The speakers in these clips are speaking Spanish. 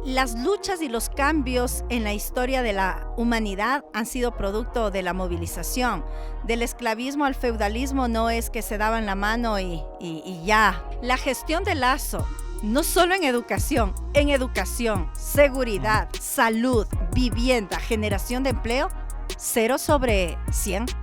Las luchas y los cambios en la historia de la humanidad han sido producto de la movilización. Del esclavismo al feudalismo no es que se daban la mano y ya. La gestión de Lazo, no solo en educación, seguridad, salud, vivienda, generación de empleo, 0/100.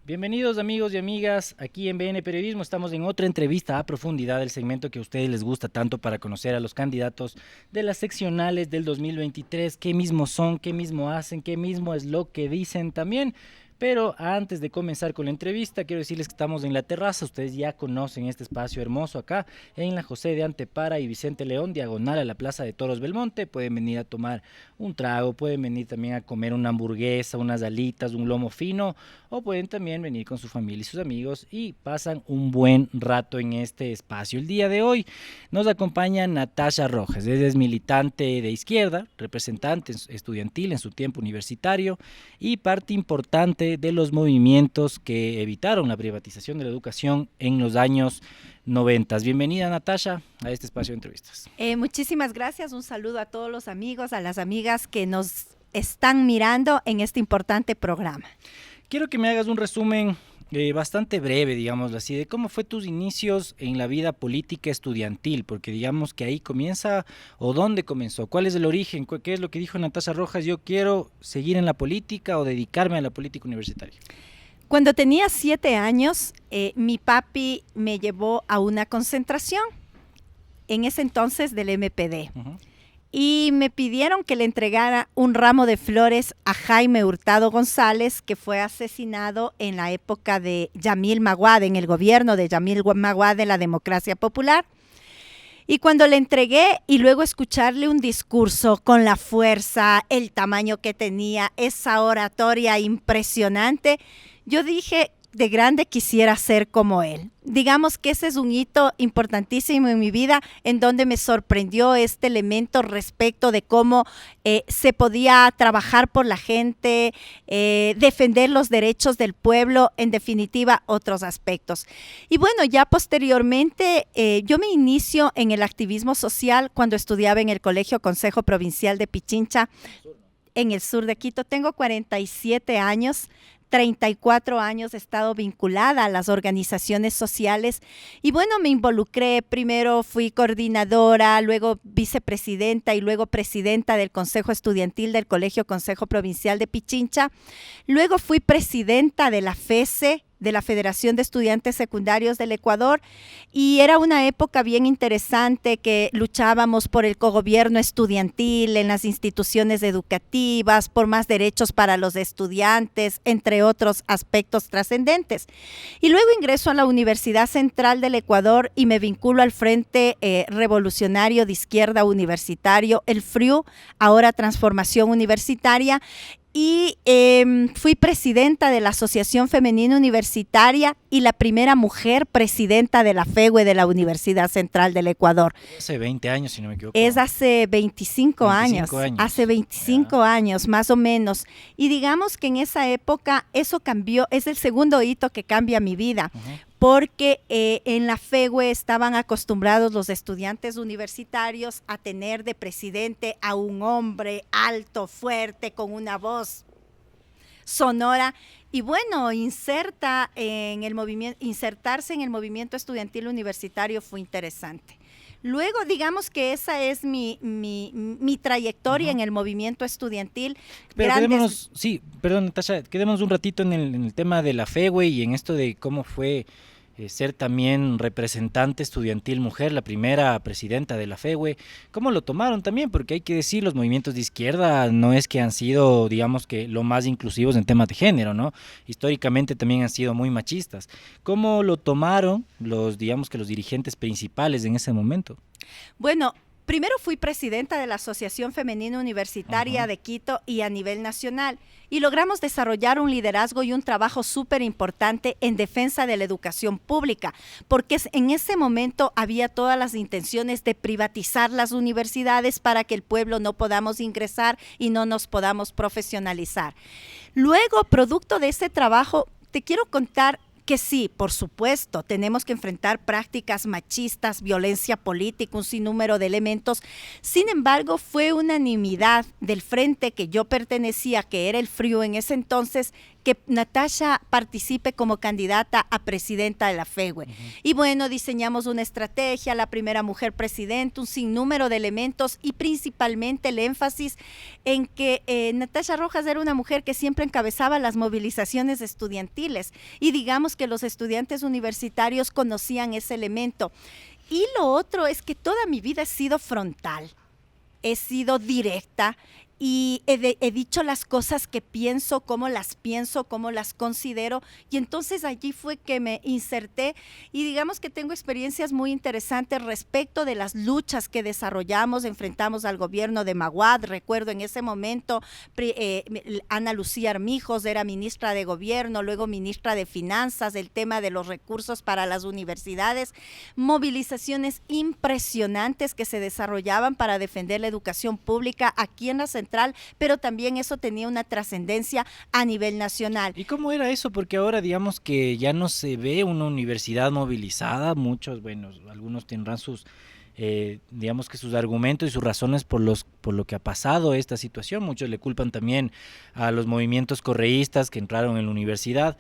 Bienvenidos amigos y amigas, aquí en BN Periodismo estamos en otra entrevista a profundidad del segmento que a ustedes les gusta tanto para conocer a los candidatos de las seccionales del 2023, qué mismo son, qué mismo hacen, qué mismo es lo que dicen también. Pero antes de comenzar con la entrevista, quiero decirles que estamos en la terraza. Ustedes ya conocen este espacio hermoso acá en la José de Antepara y Vicente León, diagonal a la Plaza de Toros Belmonte. Pueden venir a tomar un trago, pueden venir también a comer una hamburguesa, unas alitas, un lomo fino, o pueden también venir con su familia y sus amigos y pasan un buen rato en este espacio. El día de hoy nos acompaña Natasha Rojas. Ella es militante de izquierda, representante estudiantil en su tiempo universitario y parte importante de los movimientos que evitaron la privatización de la educación en los años 90. Bienvenida, Natasha, a este espacio de entrevistas. Muchísimas gracias, un saludo a todos los amigos, a las amigas que nos están mirando en este importante programa. Quiero que me hagas un resumen bastante breve, digamos así, de cómo fue tus inicios en la vida política estudiantil, porque digamos que ahí comienza, o dónde comenzó, cuál es el origen, qué es lo que dijo Natasha Rojas, yo quiero seguir en la política o dedicarme a la política universitaria. Cuando tenía 7 años, mi papi me llevó a una concentración, en ese entonces del MPD. Y me pidieron que le entregara un ramo de flores a Jaime Hurtado González, que fue asesinado en la época de Yamil Maguad, en el gobierno de Yamil Maguad de la Democracia Popular. Y cuando le entregué y luego escucharle un discurso con la fuerza, el tamaño que tenía, esa oratoria impresionante, yo dije, de grande quisiera ser como él. Digamos que ese es un hito importantísimo en mi vida, en donde me sorprendió este elemento respecto de cómo se podía trabajar por la gente, defender los derechos del pueblo, en definitiva otros aspectos. Y bueno, ya posteriormente yo me inicio en el activismo social cuando estudiaba en el Colegio Consejo Provincial de Pichincha, en el sur de Quito. Tengo 47 años. 34 años he estado vinculada a las organizaciones sociales y bueno, me involucré, primero fui coordinadora, luego vicepresidenta y luego presidenta del Consejo Estudiantil del Colegio Consejo Provincial de Pichincha, luego fui presidenta de la FESE, de la Federación de Estudiantes Secundarios del Ecuador, y era una época bien interesante que luchábamos por el cogobierno estudiantil en las instituciones educativas, por más derechos para los estudiantes, entre otros aspectos trascendentes. Y luego ingreso a la Universidad Central del Ecuador y me vinculo al Frente Revolucionario de Izquierda Universitario, el FRIU, ahora Transformación Universitaria, y fui presidenta de la Asociación Femenina Universitaria y la primera mujer presidenta de la FEWE de la Universidad Central del Ecuador. Hace 20 años, si no me equivoco. Es hace 25 años. Hace 25 años, más o menos. Y digamos que en esa época eso cambió, es el segundo hito que cambia mi vida. Porque en la FEWE estaban acostumbrados los estudiantes universitarios a tener de presidente a un hombre alto, fuerte, con una voz sonora. Y bueno, insertarse en el movimiento estudiantil universitario fue interesante. Luego, digamos que esa es mi trayectoria en el movimiento estudiantil. Pero quedémonos, perdón, Natasha, quedémonos un ratito en el tema de la FEWE y en esto de cómo fue ser también representante estudiantil mujer, la primera presidenta de la FEWE. ¿Cómo lo tomaron también? Porque hay que decir, los movimientos de izquierda no es que han sido, digamos que, lo más inclusivos en temas de género, ¿no? Históricamente también han sido muy machistas. ¿Cómo lo tomaron los dirigentes principales en ese momento? Bueno, Primero fui presidenta de la Asociación Femenina Universitaria de Quito y a nivel nacional, y logramos desarrollar un liderazgo y un trabajo súper importante en defensa de la educación pública, porque en ese momento había todas las intenciones de privatizar las universidades para que el pueblo no podamos ingresar y no nos podamos profesionalizar. Luego, producto de ese trabajo, te quiero contar que sí, por supuesto, tenemos que enfrentar prácticas machistas, violencia política, un sinnúmero de elementos. Sin embargo, fue unanimidad del frente que yo pertenecía, que era el FRIU en ese entonces, que Natasha participe como candidata a presidenta de la FEWE. Y bueno, diseñamos una estrategia, la primera mujer presidenta, un sinnúmero de elementos y principalmente el énfasis en que Natasha Rojas era una mujer que siempre encabezaba las movilizaciones estudiantiles y digamos que los estudiantes universitarios conocían ese elemento. Y lo otro es que toda mi vida he sido frontal, he sido directa, y he dicho las cosas que pienso, cómo las considero, y entonces allí fue que me inserté y digamos que tengo experiencias muy interesantes respecto de las luchas que desarrollamos, enfrentamos al gobierno de Maguad. Recuerdo en ese momento Ana Lucía Armijos era ministra de gobierno, luego ministra de finanzas, el tema de los recursos para las universidades, movilizaciones impresionantes que se desarrollaban para defender la educación pública aquí en la central, pero también eso tenía una trascendencia a nivel nacional. ¿Y cómo era eso? Porque ahora digamos que ya no se ve una universidad movilizada, muchos, bueno, algunos tendrán sus, digamos que sus argumentos y sus razones por lo que ha pasado esta situación, muchos le culpan también a los movimientos correístas que entraron en la universidad.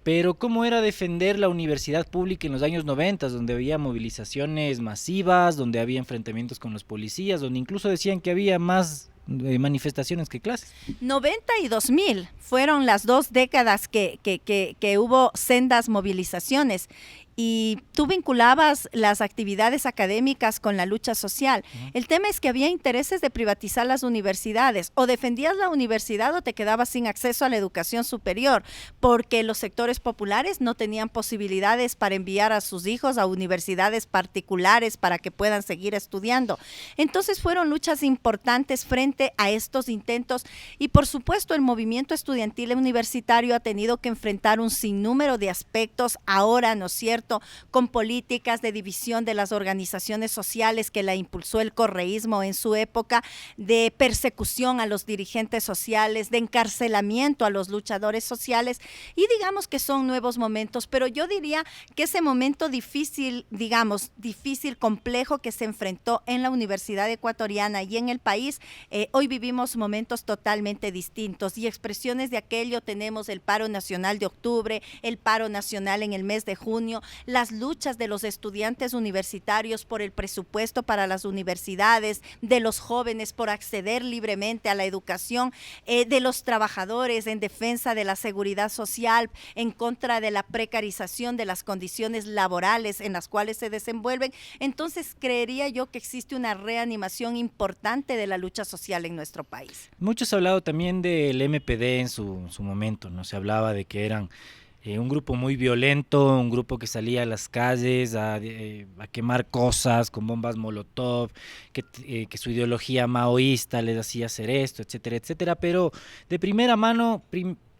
Pero ¿cómo era defender la universidad pública en los años 90, donde había movilizaciones masivas, donde había enfrentamientos con los policías, donde incluso decían que había más manifestaciones que clases? 90 y 2000 fueron las 2 décadas que hubo sendas movilizaciones. Y tú vinculabas las actividades académicas con la lucha social. El tema es que había intereses de privatizar las universidades. O defendías la universidad o te quedabas sin acceso a la educación superior, porque los sectores populares no tenían posibilidades para enviar a sus hijos a universidades particulares para que puedan seguir estudiando. Entonces fueron luchas importantes frente a estos intentos y por supuesto el movimiento estudiantil universitario ha tenido que enfrentar un sinnúmero de aspectos ahora, ¿no es cierto?, con políticas de división de las organizaciones sociales que la impulsó el correísmo en su época, de persecución a los dirigentes sociales, de encarcelamiento a los luchadores sociales, y digamos que son nuevos momentos, pero yo diría que ese momento difícil, complejo que se enfrentó en la Universidad Ecuatoriana y en el país, hoy vivimos momentos totalmente distintos y expresiones de aquello tenemos el paro nacional de octubre, el paro nacional en el mes de junio, las luchas de los estudiantes universitarios por el presupuesto para las universidades, de los jóvenes por acceder libremente a la educación, de los trabajadores en defensa de la seguridad social, en contra de la precarización de las condiciones laborales en las cuales se desenvuelven. Entonces, creería yo que existe una reanimación importante de la lucha social en nuestro país. Muchos han hablado también del MPD en su momento, ¿no? Se hablaba de que eran un grupo muy violento, un grupo que salía a las calles a quemar cosas con bombas Molotov, que su ideología maoísta les hacía hacer esto, etcétera, etcétera. Pero de primera mano,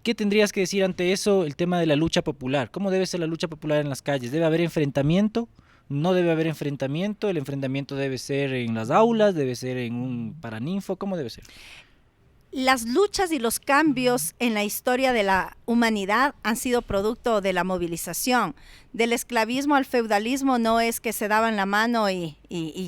¿qué tendrías que decir ante eso el tema de la lucha popular? ¿Cómo debe ser la lucha popular en las calles? ¿Debe haber enfrentamiento? ¿No debe haber enfrentamiento? ¿El enfrentamiento debe ser en las aulas? ¿Debe ser en un paraninfo? ¿Cómo debe ser? Las luchas y los cambios en la historia de la humanidad han sido producto de la movilización. Del esclavismo al feudalismo no es que se daban la mano y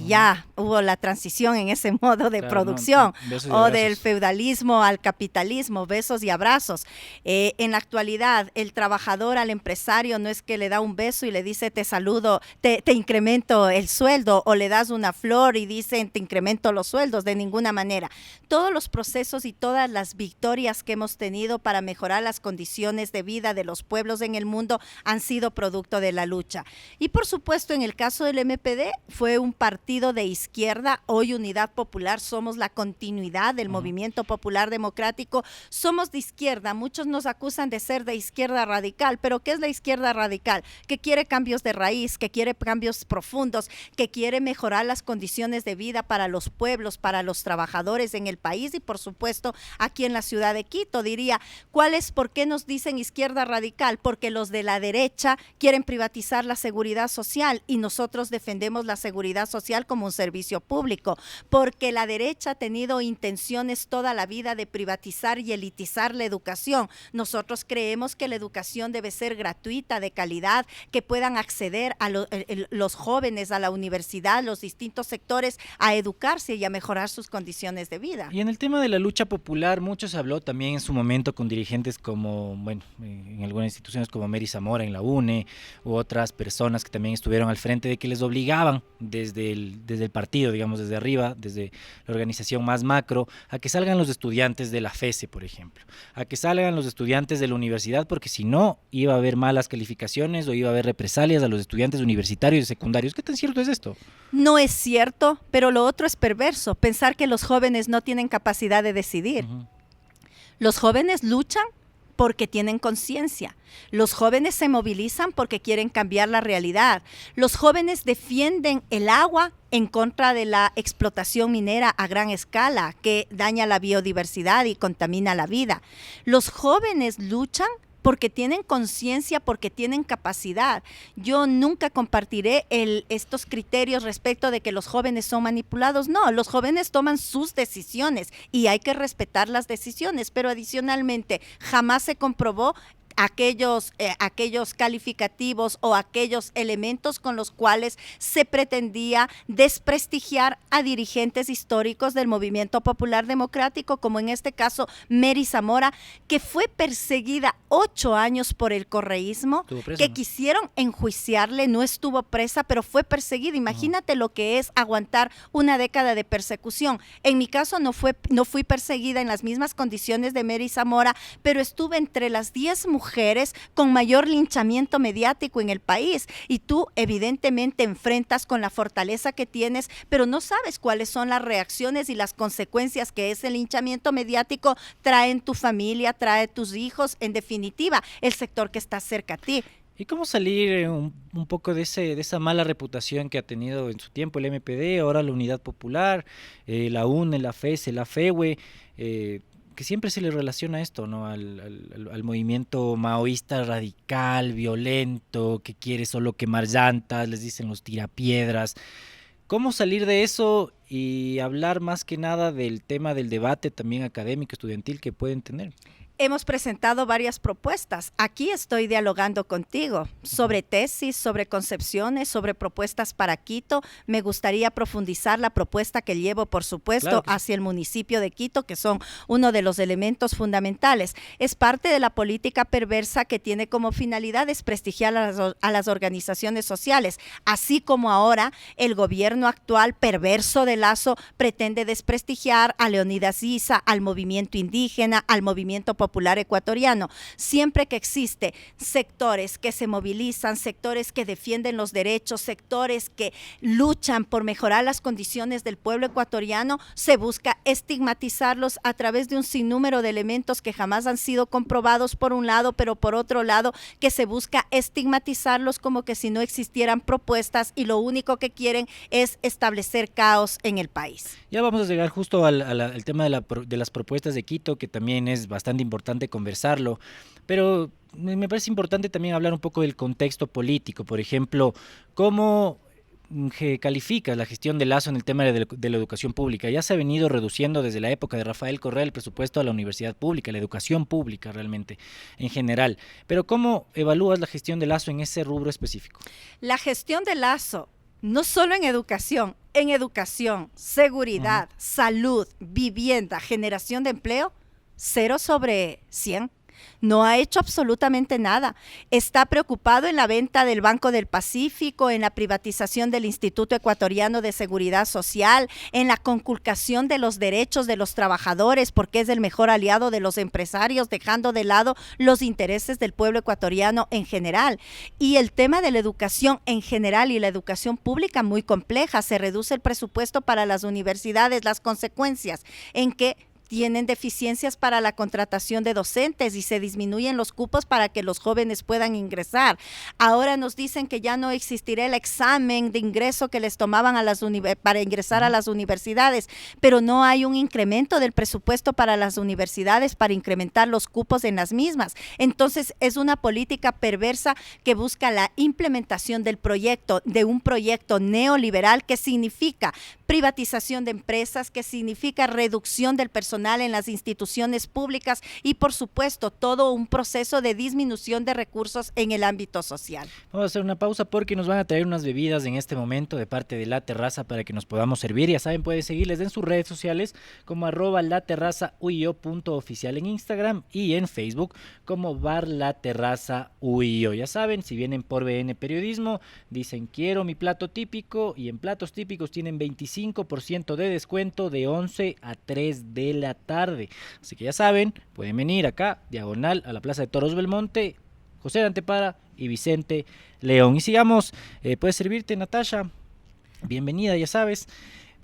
ya hubo la transición en ese modo de producción, o del feudalismo al capitalismo, besos y abrazos. En la actualidad, el trabajador al empresario no es que le da un beso y le dice te saludo, te incremento el sueldo, o le das una flor y dicen te incremento los sueldos, de ninguna manera. Todos los procesos y todas las victorias que hemos tenido para mejorar las condiciones de vida de los pueblos en el mundo han sido producto de la lucha. Y por supuesto, en el caso del MPD, fue un partido de izquierda. Hoy Unidad Popular somos la continuidad del movimiento popular democrático. Somos de izquierda. Muchos nos acusan de ser de izquierda radical, pero ¿qué es la izquierda radical? Que quiere cambios de raíz, que quiere cambios profundos, que quiere mejorar las condiciones de vida para los pueblos, para los trabajadores en el país y por supuesto aquí en la ciudad de Quito. Diría, ¿por qué nos dicen izquierda radical? Porque los de la derecha quieren privatizar la seguridad social y nosotros defendemos la seguridad social como un servicio público, porque la derecha ha tenido intenciones toda la vida de privatizar y elitizar la educación. Nosotros creemos que la educación debe ser gratuita, de calidad, que puedan acceder a los jóvenes a la universidad, los distintos sectores, a educarse y a mejorar sus condiciones de vida. Y en el tema de la lucha popular, mucho se habló también en su momento con dirigentes como, bueno, en algunas instituciones como Mary Zamora en la UNE, u otras personas que también estuvieron al frente, de que les obligaban desde el partido, digamos, desde arriba, desde la organización más macro, a que salgan los estudiantes de la FESE, por ejemplo, a que salgan los estudiantes de la universidad, porque si no, iba a haber malas calificaciones o iba a haber represalias a los estudiantes universitarios y secundarios. ¿Qué tan cierto es esto? No es cierto, pero lo otro es perverso, pensar que los jóvenes no tienen capacidad de decidir. Los jóvenes luchan porque tienen conciencia. Los jóvenes se movilizan porque quieren cambiar la realidad. Los jóvenes defienden el agua en contra de la explotación minera a gran escala que daña la biodiversidad y contamina la vida. Los jóvenes luchan porque tienen conciencia, porque tienen capacidad. Yo nunca compartiré estos criterios respecto de que los jóvenes son manipulados. No, los jóvenes toman sus decisiones y hay que respetar las decisiones, pero adicionalmente jamás se comprobó aquellos calificativos o aquellos elementos con los cuales se pretendía desprestigiar a dirigentes históricos del movimiento popular democrático, como en este caso Mary Zamora, que fue perseguida 8 años por el correísmo, que quisieron enjuiciarle, no estuvo presa, pero fue perseguida. Imagínate lo que es aguantar una década de persecución. En mi caso no fui perseguida en las mismas condiciones de Mary Zamora, pero estuve entre las 10 mujeres con mayor linchamiento mediático en el país y tú evidentemente enfrentas con la fortaleza que tienes, pero no sabes cuáles son las reacciones y las consecuencias que ese linchamiento mediático trae en tu familia, trae a tus hijos, en definitiva, el sector que está cerca a ti. ¿Y cómo salir un poco de esa mala reputación que ha tenido en su tiempo el MPD, ahora la Unidad Popular, la UNE, la FESE, la FEWE, que siempre se le relaciona esto, ¿no? Al movimiento maoísta radical, violento, que quiere solo quemar llantas, les dicen los tirapiedras? ¿Cómo salir de eso y hablar más que nada del tema del debate también académico, estudiantil que pueden tener? Hemos presentado varias propuestas. Aquí estoy dialogando contigo sobre tesis, sobre concepciones, sobre propuestas para Quito. Me gustaría profundizar la propuesta que llevo, por supuesto, hacia el municipio de Quito, que son uno de los elementos fundamentales. Es parte de la política perversa que tiene como finalidad desprestigiar a las organizaciones sociales, así como ahora el gobierno actual perverso de Lazo pretende desprestigiar a Leonidas Issa, al movimiento indígena, al movimiento popular ecuatoriano. Siempre que existe sectores que se movilizan, sectores que defienden los derechos, sectores que luchan por mejorar las condiciones del pueblo ecuatoriano, se busca estigmatizarlos a través de un sinnúmero de elementos que jamás han sido comprobados por un lado, pero por otro lado que se busca estigmatizarlos como que si no existieran propuestas y lo único que quieren es establecer caos en el país. Ya vamos a llegar justo al tema de las propuestas de Quito, que también es bastante importante conversarlo, pero me parece importante también hablar un poco del contexto político. Por ejemplo, ¿cómo calificas la gestión de Lazo en el tema de la educación pública? Ya se ha venido reduciendo desde la época de Rafael Correa el presupuesto a la universidad pública, la educación pública realmente en general, pero ¿cómo evalúas la gestión de Lazo en ese rubro específico? La gestión de Lazo, no solo en educación, seguridad, salud, vivienda, generación de empleo, 0 sobre 100. No ha hecho absolutamente nada. Está preocupado en la venta del Banco del Pacífico, en la privatización del Instituto Ecuatoriano de Seguridad Social, en la conculcación de los derechos de los trabajadores, porque es el mejor aliado de los empresarios, dejando de lado los intereses del pueblo ecuatoriano en general. Y el tema de la educación en general y la educación pública muy compleja. Se reduce el presupuesto para las universidades, las consecuencias en que tienen deficiencias para la contratación de docentes y se disminuyen los cupos para que los jóvenes puedan ingresar. Ahora nos dicen que ya no existirá el examen de ingreso que les tomaban a para ingresar a las universidades, pero no hay un incremento del presupuesto para las universidades para incrementar los cupos en las mismas. Entonces es una política perversa que busca la implementación de un proyecto neoliberal que significa privatización de empresas, que significa reducción del personal en las instituciones públicas y, por supuesto, todo un proceso de disminución de recursos en el ámbito social. Vamos a hacer una pausa porque nos van a traer unas bebidas en este momento de parte de La Terraza para que nos podamos servir. Ya saben, pueden seguirles en sus redes sociales como @laterrazauio.oficial en Instagram y en Facebook como Bar La Terraza UIO. Ya saben, si vienen por BN Periodismo, dicen quiero mi plato típico y en platos típicos tienen 25% de descuento de 11 a 3 de la tarde. Así que ya saben, pueden venir acá, diagonal a la Plaza de Toros Belmonte, José de Antepara y Vicente León. Y sigamos, puedes servirte, Natasha. Bienvenida, ya sabes.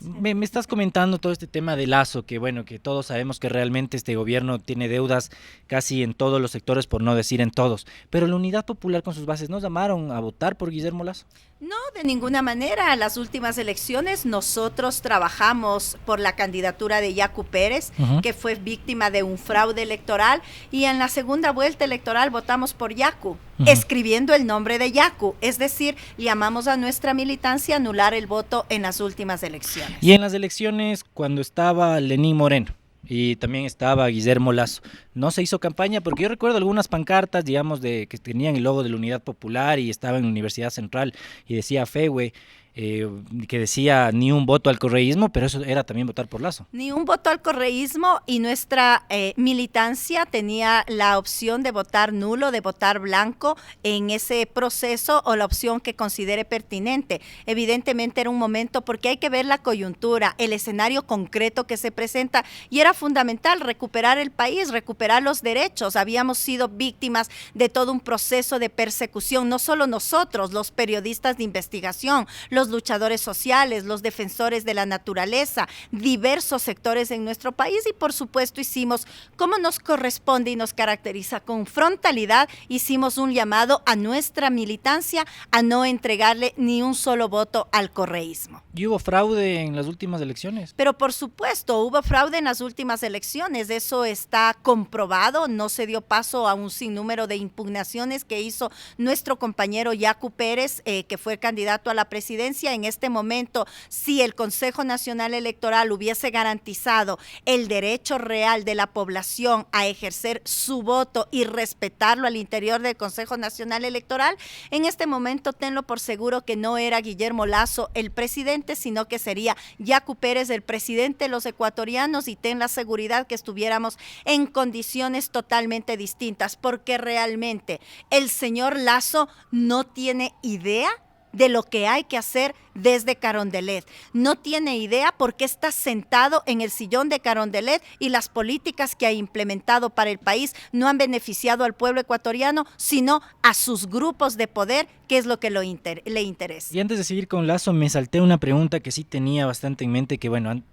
Me estás comentando todo este tema de Lasso, que bueno, que todos sabemos que realmente este gobierno tiene deudas casi en todos los sectores, por no decir en todos. Pero la Unidad Popular con sus bases, ¿nos llamaron a votar por Guillermo Lasso? No, de ninguna manera. En las últimas elecciones nosotros trabajamos por la candidatura de Yacu Pérez, que fue víctima de un fraude electoral, y en la segunda vuelta electoral votamos por Yacu, escribiendo el nombre de Yacu. Es decir, llamamos a nuestra militancia a anular el voto en las últimas elecciones. Y en las elecciones, cuando estaba Lenín Moreno y también estaba Guillermo Lasso, no se hizo campaña, porque yo recuerdo algunas pancartas, digamos, de que tenían el logo de la Unidad Popular y estaba en la Universidad Central y decía FEWE, que decía ni un voto al correísmo, pero eso era también votar por Lasso. Ni un voto al correísmo, y nuestra militancia tenía la opción de votar nulo, de votar blanco en ese proceso, o la opción que considere pertinente. Evidentemente era un momento, porque hay que ver la coyuntura, el escenario concreto que se presenta, y era fundamental recuperar el país, recuperar los derechos. Habíamos sido víctimas de todo un proceso de persecución, no solo nosotros, los periodistas de investigación, los luchadores sociales, los defensores de la naturaleza, diversos sectores en nuestro país, y por supuesto hicimos, como nos corresponde y nos caracteriza, con frontalidad, hicimos un llamado a nuestra militancia a no entregarle ni un solo voto al correísmo. ¿Y hubo fraude en las últimas elecciones? Pero por supuesto, hubo fraude en las últimas elecciones, eso está comprobado. No se dio paso a un sinnúmero de impugnaciones que hizo nuestro compañero Yacu Pérez, que fue candidato a la presidencia. En este momento, si el Consejo Nacional Electoral hubiese garantizado el derecho real de la población a ejercer su voto y respetarlo al interior del Consejo Nacional Electoral, en este momento tenlo por seguro que no era Guillermo Lasso el presidente, sino que sería Yacu Pérez el presidente de los ecuatorianos, y ten la seguridad que estuviéramos en condiciones totalmente distintas, porque realmente el señor Lasso no tiene idea de lo que hay que hacer desde Carondelet. No tiene idea porque está sentado en el sillón de Carondelet, y las políticas que ha implementado para el país no han beneficiado al pueblo ecuatoriano, sino a sus grupos de poder, que es lo que le interesa. Y antes de seguir con Lasso, me salté una pregunta que sí tenía bastante en mente, que bueno,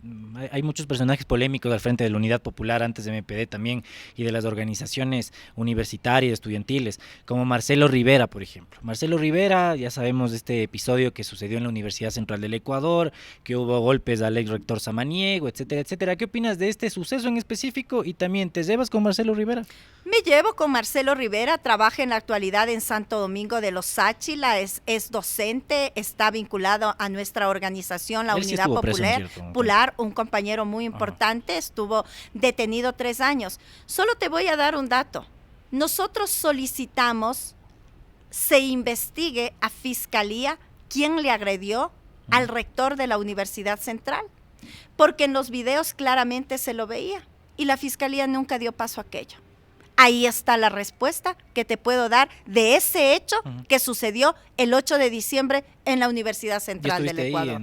hay muchos personajes polémicos al frente de la Unidad Popular, antes de MPD también, y de las organizaciones universitarias, estudiantiles, como Marcelo Rivera, por ejemplo. Marcelo Rivera, ya sabemos de este episodio que sucedió en la Universidad Central del Ecuador, que hubo golpes al ex rector Samaniego, etcétera, etcétera. ¿Qué opinas de este suceso en específico? Y también, ¿te llevas con Marcelo Rivera? Me llevo con Marcelo Rivera, trabaja en la actualidad en Santo Domingo de los Sáchila, es docente, está vinculado a nuestra organización, la Unidad Popular, un compañero muy importante, estuvo detenido 3 años. Solo te voy a dar un dato. Nosotros solicitamos se investigue a Fiscalía quién le agredió al rector de la Universidad Central, porque en los videos claramente se lo veía, y la Fiscalía nunca dio paso a aquello. Ahí está la respuesta que te puedo dar de ese hecho que sucedió el 8 de diciembre en la Universidad Central del Ecuador.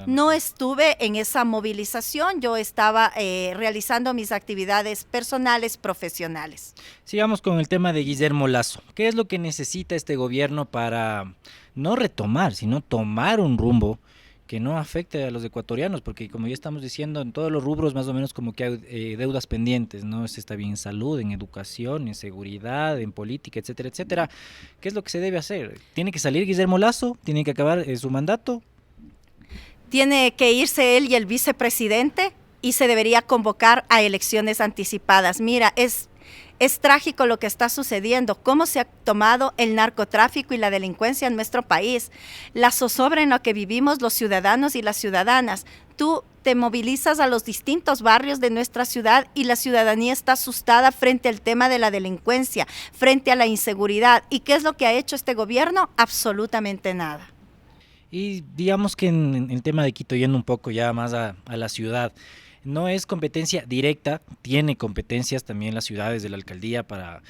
No estuve en esa movilización, yo estaba realizando mis actividades personales, profesionales. Sigamos con el tema de Guillermo Lasso. ¿Qué es lo que necesita este gobierno para no retomar, sino tomar un rumbo que no afecte a los ecuatorianos? Porque como ya estamos diciendo, en todos los rubros más o menos como que hay deudas pendientes, ¿no? Se está bien en salud, en educación, en seguridad, en política, etcétera, etcétera. ¿Qué es lo que se debe hacer? ¿Tiene que salir Guillermo Lasso? ¿Tiene que acabar su mandato? Tiene que irse él y el vicepresidente y se debería convocar a elecciones anticipadas. Mira, es trágico lo que está sucediendo, cómo se ha tomado el narcotráfico y la delincuencia en nuestro país, la zozobra en la que vivimos los ciudadanos y las ciudadanas. Tú te movilizas a los distintos barrios de nuestra ciudad y la ciudadanía está asustada frente al tema de la delincuencia, frente a la inseguridad. ¿Y qué es lo que ha hecho este gobierno? Absolutamente nada. Y digamos que en el tema de Quito, yendo un poco ya más a la ciudad, no es competencia directa, tiene competencias también las ciudades de la alcaldía para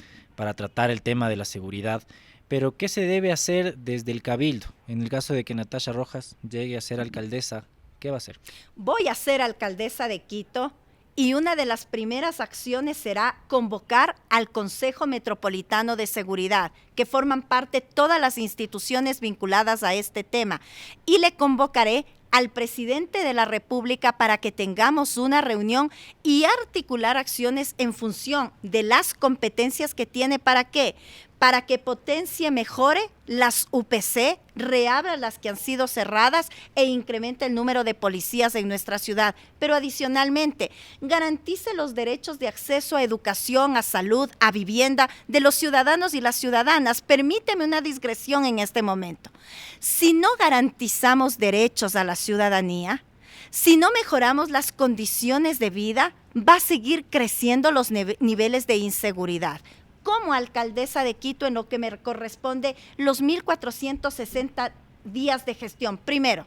tratar el tema de la seguridad, pero ¿qué se debe hacer desde el cabildo? En el caso de que Natasha Rojas llegue a ser alcaldesa, ¿qué va a hacer? Voy a ser alcaldesa de Quito y una de las primeras acciones será convocar al Consejo Metropolitano de Seguridad, que forman parte todas las instituciones vinculadas a este tema, y le convocaré al presidente de la República para que tengamos una reunión y articular acciones en función de las competencias que tiene. ¿Para qué? Para que potencie, mejore las UPC, reabra las que han sido cerradas e incremente el número de policías en nuestra ciudad. Pero adicionalmente, garantice los derechos de acceso a educación, a salud, a vivienda de los ciudadanos y las ciudadanas. Permíteme una digresión en este momento. Si no garantizamos derechos a la ciudadanía, si no mejoramos las condiciones de vida, va a seguir creciendo los niveles de inseguridad. Como alcaldesa de Quito, en lo que me corresponde los 1.460 días de gestión. Primero,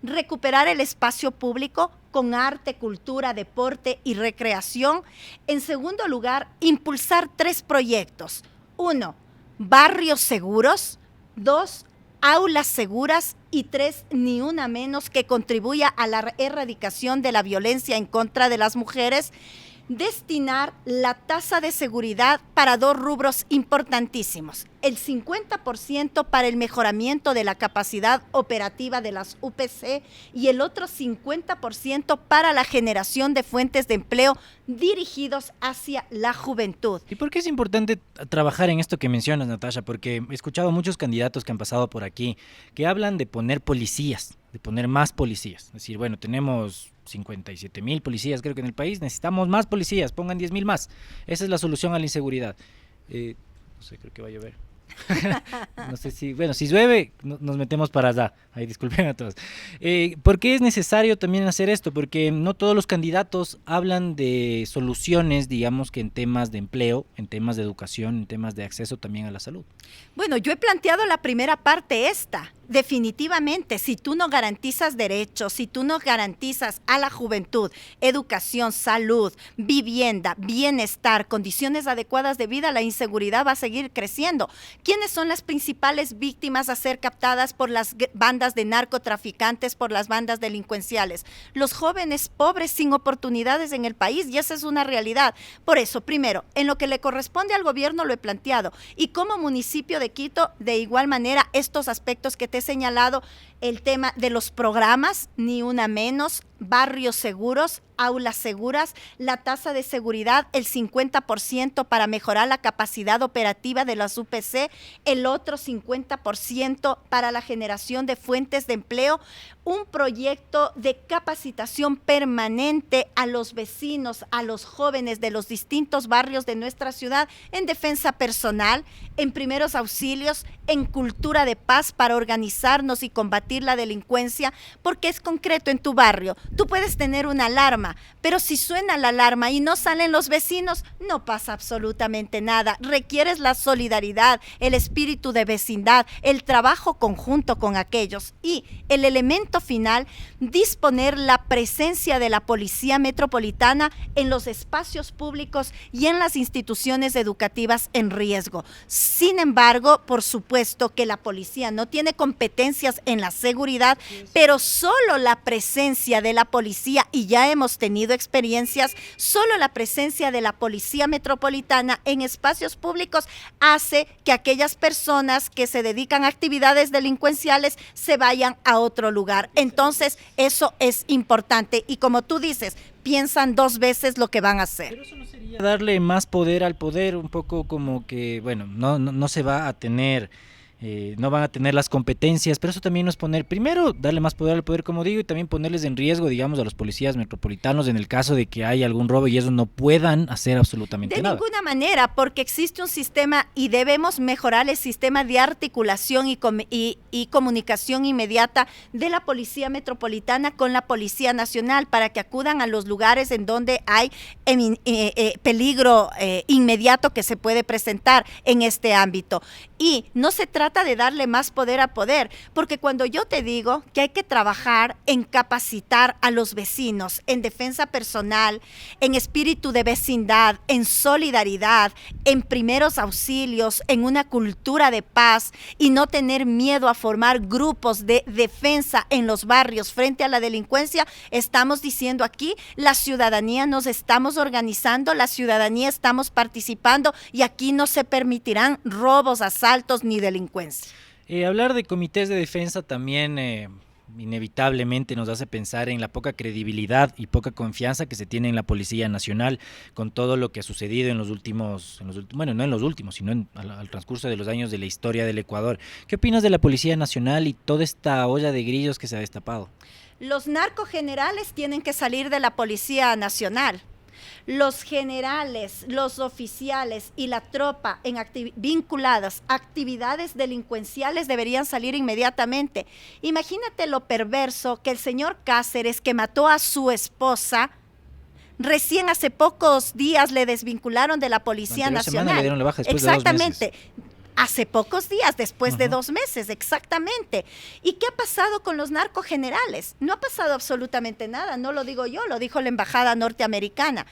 recuperar el espacio público con arte, cultura, deporte y recreación. En segundo lugar, impulsar 3 proyectos. 1, barrios seguros. 2, aulas seguras. Y 3, ni una menos, que contribuya a la erradicación de la violencia en contra de las mujeres. Destinar la tasa de seguridad para 2 rubros importantísimos. El 50% para el mejoramiento de la capacidad operativa de las UPC y el otro 50% para la generación de fuentes de empleo dirigidos hacia la juventud. ¿Y por qué es importante trabajar en esto que mencionas, Natasha? Porque he escuchado muchos candidatos que han pasado por aquí que hablan de poner policías, de poner más policías. Es decir, bueno, tenemos 57,000 policías creo que en el país, necesitamos más policías, pongan 10,000 más. Esa es la solución a la inseguridad. No sé, creo que va a llover. No sé si, bueno, si llueve nos metemos para allá. Ay, disculpen a todos. ¿Por qué es necesario también hacer esto? Porque no todos los candidatos hablan de soluciones, digamos que en temas de empleo, en temas de educación, en temas de acceso también a la salud. Bueno, yo he planteado la primera parte esta. Definitivamente, si tú no garantizas derechos, si tú no garantizas a la juventud educación, salud, vivienda, bienestar, condiciones adecuadas de vida, la inseguridad va a seguir creciendo. ¿Quiénes son las principales víctimas a ser captadas por las bandas de narcotraficantes, por las bandas delincuenciales? Los jóvenes pobres sin oportunidades en el país, y esa es una realidad. Por eso, primero, en lo que le corresponde al gobierno lo he planteado, y como municipio de Quito, de igual manera, estos aspectos que te he señalado, el tema de los programas, ni una menos, barrios seguros, aulas seguras, la tasa de seguridad, el 50% para mejorar la capacidad operativa de las UPC, el otro 50% para la generación de fuentes de empleo, un proyecto de capacitación permanente a los vecinos, a los jóvenes de los distintos barrios de nuestra ciudad en defensa personal, en primeros auxilios, en cultura de paz para organizarnos y combatir la delincuencia, porque es concreto en tu barrio. Tú puedes tener una alarma, pero si suena la alarma y no salen los vecinos, no pasa absolutamente nada. Requieres la solidaridad, el espíritu de vecindad, el trabajo conjunto con aquellos. Y el elemento final, disponer la presencia de la Policía Metropolitana en los espacios públicos y en las instituciones educativas en riesgo. Sin embargo, por supuesto que la policía no tiene competencias en la seguridad, pero solo la presencia de la policía, y ya hemos tenido experiencias, solo la presencia de la Policía Metropolitana en espacios públicos hace que aquellas personas que se dedican a actividades delincuenciales se vayan a otro lugar. Entonces, eso es importante y como tú dices, piensan dos veces lo que van a hacer. Pero eso no sería darle más poder al poder, un poco como que, bueno, no se va a tener, no van a tener las competencias, pero eso también no es poner, primero, darle más poder al poder, como digo, y también ponerles en riesgo, digamos, a los policías metropolitanos en el caso de que haya algún robo y ellos no puedan hacer absolutamente nada. De ninguna manera, porque existe un sistema y debemos mejorar el sistema de articulación y comunicación inmediata de la Policía Metropolitana con la Policía Nacional para que acudan a los lugares en donde hay peligro inmediato que se puede presentar en este ámbito. Y no se trata de darle más poder a poder, porque cuando yo te digo que hay que trabajar en capacitar a los vecinos, en defensa personal, en espíritu de vecindad, en solidaridad, en primeros auxilios, en una cultura de paz y no tener miedo a formar grupos de defensa en los barrios frente a la delincuencia, estamos diciendo aquí, la ciudadanía nos estamos organizando, la ciudadanía estamos participando y aquí no se permitirán robos, asaltos ni delincuencia. Hablar de comités de defensa también inevitablemente nos hace pensar en la poca credibilidad y poca confianza que se tiene en la Policía Nacional con todo lo que ha sucedido en los últimos, bueno, no en los últimos, sino al transcurso de los años de la historia del Ecuador. ¿Qué opinas de la Policía Nacional y toda esta olla de grillos que se ha destapado? Los narcogenerales tienen que salir de la Policía Nacional. Los generales, los oficiales y la tropa vinculadas a actividades delincuenciales deberían salir inmediatamente. Imagínate lo perverso que el señor Cáceres, que mató a su esposa, recién hace pocos días le desvincularon de la Policía Nacional. Le dieron la baja después Exactamente. de 2 meses. Hace pocos días, después de 2 meses, exactamente. ¿Y qué ha pasado con los narcogenerales? No ha pasado absolutamente nada, no lo digo yo, lo dijo la embajada norteamericana.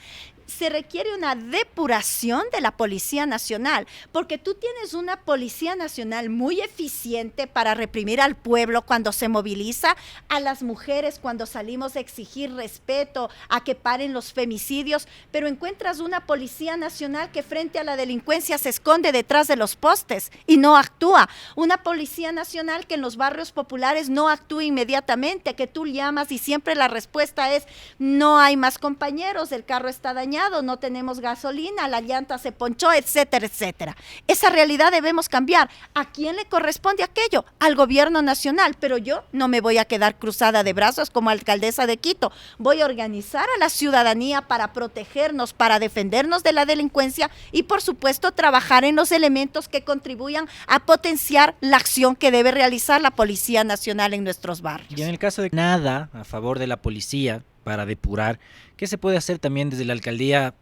Se requiere una depuración de la Policía Nacional, porque tú tienes una Policía Nacional muy eficiente para reprimir al pueblo cuando se moviliza, a las mujeres cuando salimos a exigir respeto, a que paren los femicidios, pero encuentras una Policía Nacional que frente a la delincuencia se esconde detrás de los postes y no actúa. Una Policía Nacional que en los barrios populares no actúa inmediatamente, que tú llamas y siempre la respuesta es: no hay más compañeros, el carro está dañado, no tenemos gasolina, la llanta se ponchó, etcétera, etcétera. Esa realidad debemos cambiar. ¿A quién le corresponde aquello? Al gobierno nacional, pero yo no me voy a quedar cruzada de brazos como alcaldesa de Quito. Voy a organizar a la ciudadanía para protegernos, para defendernos de la delincuencia y, por supuesto, trabajar en los elementos que contribuyan a potenciar la acción que debe realizar la Policía Nacional en nuestros barrios. Y en el caso de nada a favor de la policía para depurar, ¿qué se puede hacer también desde la alcaldía,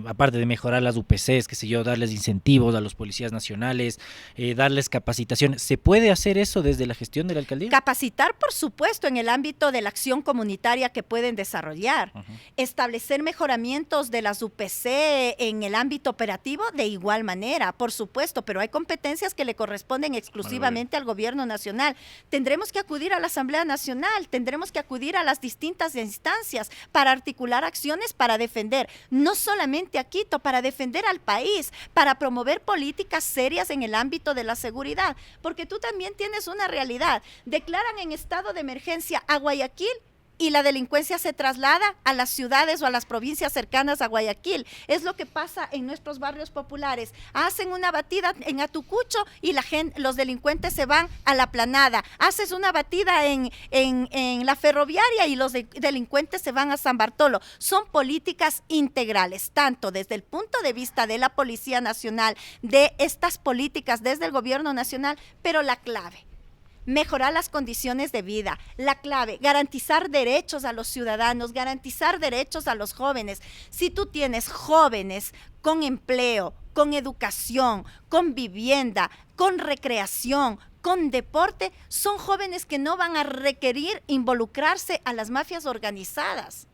aparte de mejorar las UPCs, qué sé yo, darles incentivos a los policías nacionales, darles capacitación? ¿Se puede hacer eso desde la gestión de la alcaldía? Capacitar, por supuesto, en el ámbito de la acción comunitaria que pueden desarrollar. Establecer mejoramientos de las UPC en el ámbito operativo de igual manera, por supuesto, pero hay competencias que le corresponden exclusivamente al gobierno nacional. Tendremos que acudir a la Asamblea Nacional, tendremos que acudir a las distintas instancias para articular acciones para defender no solamente a Quito, para defender al país, para promover políticas serias en el ámbito de la seguridad, porque tú también tienes una realidad. Declaran en estado de emergencia a Guayaquil y la delincuencia se traslada a las ciudades o a las provincias cercanas a Guayaquil. Es lo que pasa en nuestros barrios populares. Hacen una batida en Atucucho y los delincuentes se van a la Planada. Haces una batida en la Ferroviaria y los delincuentes se van a San Bartolo. Son políticas integrales, tanto desde el punto de vista de la Policía Nacional, de estas políticas desde el gobierno nacional, pero la clave mejorar las condiciones de vida, la clave, garantizar derechos a los ciudadanos, garantizar derechos a los jóvenes. Si tú tienes jóvenes con empleo, con educación, con vivienda, con recreación, con deporte, son jóvenes que no van a requerir involucrarse a las mafias organizadas.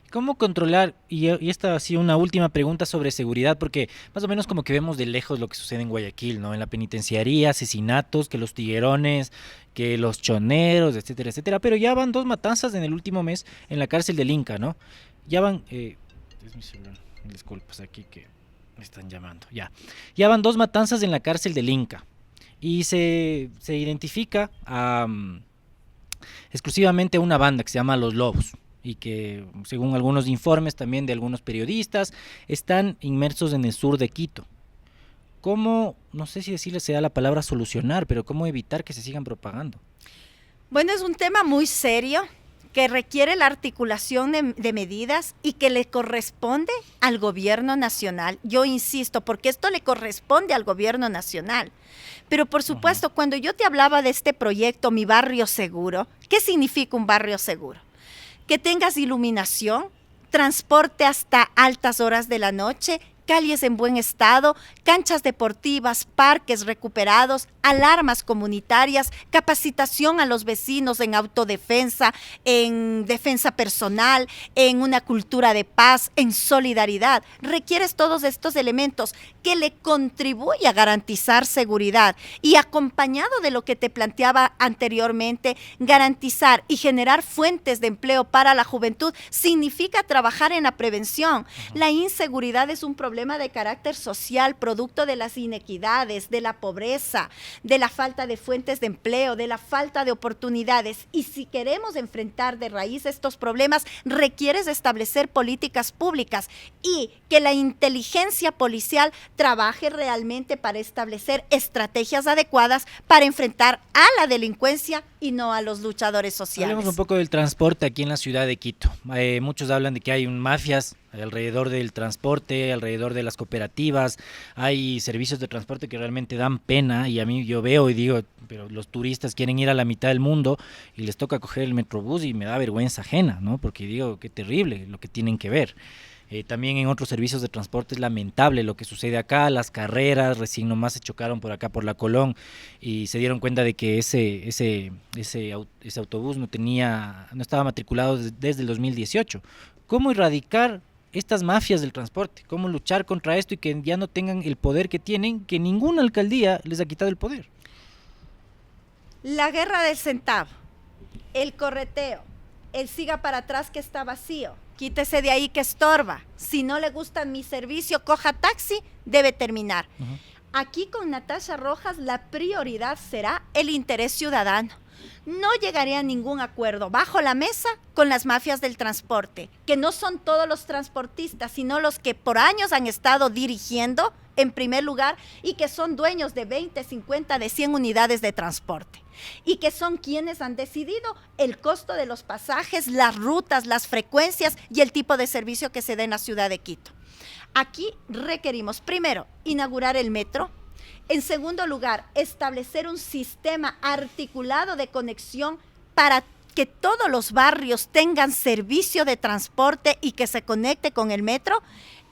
¿Cómo controlar? Y esta ha sido una última pregunta sobre seguridad, porque más o menos como que vemos de lejos lo que sucede en Guayaquil, ¿no? En la penitenciaría, asesinatos, que los tiguerones, que los choneros, etcétera, etcétera. Pero ya van 2 matanzas en el último mes en la cárcel del Inca, ¿no? Ya van... es mi celular, disculpas aquí que me están llamando. Ya van 2 matanzas en la cárcel del Inca. Y se identifica exclusivamente a una banda que se llama Los Lobos, y que según algunos informes también de algunos periodistas están inmersos en el sur de Quito. ¿Cómo, no sé si decirle sea la palabra solucionar, pero cómo evitar que se sigan propagando? Bueno, es un tema muy serio que requiere la articulación de medidas y que le corresponde al gobierno nacional. Yo insisto, porque esto le corresponde al gobierno nacional. Pero por supuesto, cuando yo te hablaba de este proyecto, Mi Barrio Seguro, ¿qué significa un barrio seguro? Que tengas iluminación, transporte hasta altas horas de la noche, calles en buen estado, canchas deportivas, parques recuperados, alarmas comunitarias, capacitación a los vecinos en autodefensa, en defensa personal, en una cultura de paz, en solidaridad. Requieres todos estos elementos que le contribuyen a garantizar seguridad y acompañado de lo que te planteaba anteriormente, garantizar y generar fuentes de empleo para la juventud significa trabajar en la prevención. La inseguridad es un problema de carácter social, producto de las inequidades, de la pobreza, de la falta de fuentes de empleo, de la falta de oportunidades. Y si queremos enfrentar de raíz estos problemas, requieres establecer políticas públicas y que la inteligencia policial trabaje realmente para establecer estrategias adecuadas para enfrentar a la delincuencia y no a los luchadores sociales. Hablemos un poco del transporte aquí en la ciudad de Quito. Muchos hablan de que hay mafias alrededor del transporte, alrededor de las cooperativas, hay servicios de transporte que realmente dan pena y a mí yo veo y digo, pero los turistas quieren ir a la mitad del mundo y les toca coger el Metrobús y me da vergüenza ajena, ¿no? Porque digo, qué terrible lo que tienen que ver. También en otros servicios de transporte es lamentable lo que sucede acá, las carreras, recién nomás se chocaron por acá por la Colón y se dieron cuenta de que ese autobús no estaba matriculado desde el 2018. ¿Cómo erradicar estas mafias del transporte? ¿Cómo luchar contra esto y que ya no tengan el poder que tienen, que ninguna alcaldía les ha quitado el poder? La guerra del centavo, el correteo, el siga para atrás que está vacío, quítese de ahí que estorba, si no le gusta mi servicio, coja taxi, debe terminar. Aquí con Natasha Rojas la prioridad será el interés ciudadano. No llegaré a ningún acuerdo bajo la mesa con las mafias del transporte, que no son todos los transportistas, sino los que por años han estado dirigiendo en primer lugar y que son dueños de 20, 50, de 100 unidades de transporte y que son quienes han decidido el costo de los pasajes, las rutas, las frecuencias y el tipo de servicio que se da en la ciudad de Quito. Aquí requerimos, primero, inaugurar el metro. En segundo lugar, establecer un sistema articulado de conexión para que todos los barrios tengan servicio de transporte y que se conecte con el metro.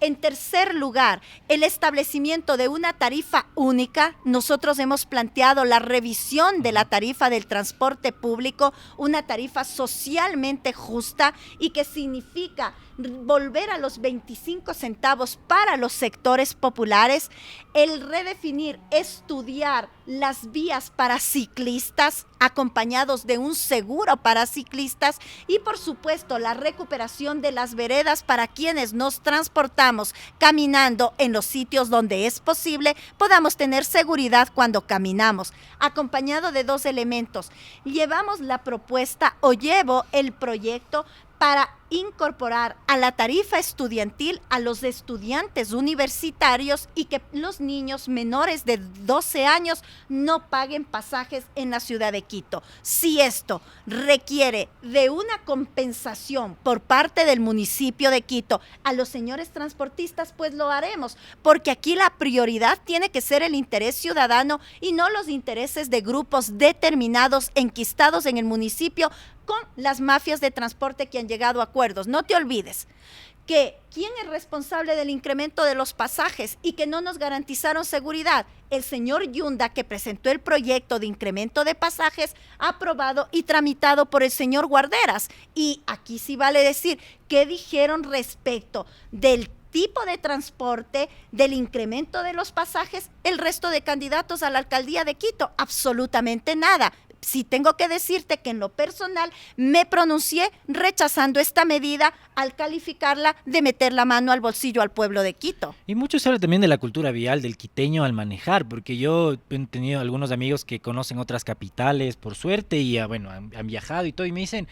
En tercer lugar, el establecimiento de una tarifa única. Nosotros hemos planteado la revisión de la tarifa del transporte público, una tarifa socialmente justa y que significa volver a los 25 centavos para los sectores populares, el redefinir, estudiar las vías para ciclistas acompañados de un seguro para ciclistas y por supuesto la recuperación de las veredas para quienes nos transportamos caminando en los sitios donde es posible, podamos tener seguridad cuando caminamos, acompañado de 2 elementos. Llevamos la propuesta o llevo el proyecto para incorporar a la tarifa estudiantil a los estudiantes universitarios y que los niños menores de 12 años no paguen pasajes en la ciudad de Quito. Si esto requiere de una compensación por parte del municipio de Quito a los señores transportistas, pues lo haremos, porque aquí la prioridad tiene que ser el interés ciudadano y no los intereses de grupos determinados enquistados en el municipio con las mafias de transporte que han llegado a acuerdos. No te olvides que quién es responsable del incremento de los pasajes y que no nos garantizaron seguridad. El señor Yunda, que presentó el proyecto de incremento de pasajes, aprobado y tramitado por el señor Guarderas. Y aquí sí vale decir, ¿qué dijeron respecto del tipo de transporte, del incremento de los pasajes, el resto de candidatos a la alcaldía de Quito? Absolutamente nada. Sí tengo que decirte que en lo personal me pronuncié rechazando esta medida al calificarla de meter la mano al bolsillo al pueblo de Quito. Y mucho se habla también de la cultura vial del quiteño al manejar, porque yo he tenido algunos amigos que conocen otras capitales por suerte y bueno, han viajado y todo y me dicen,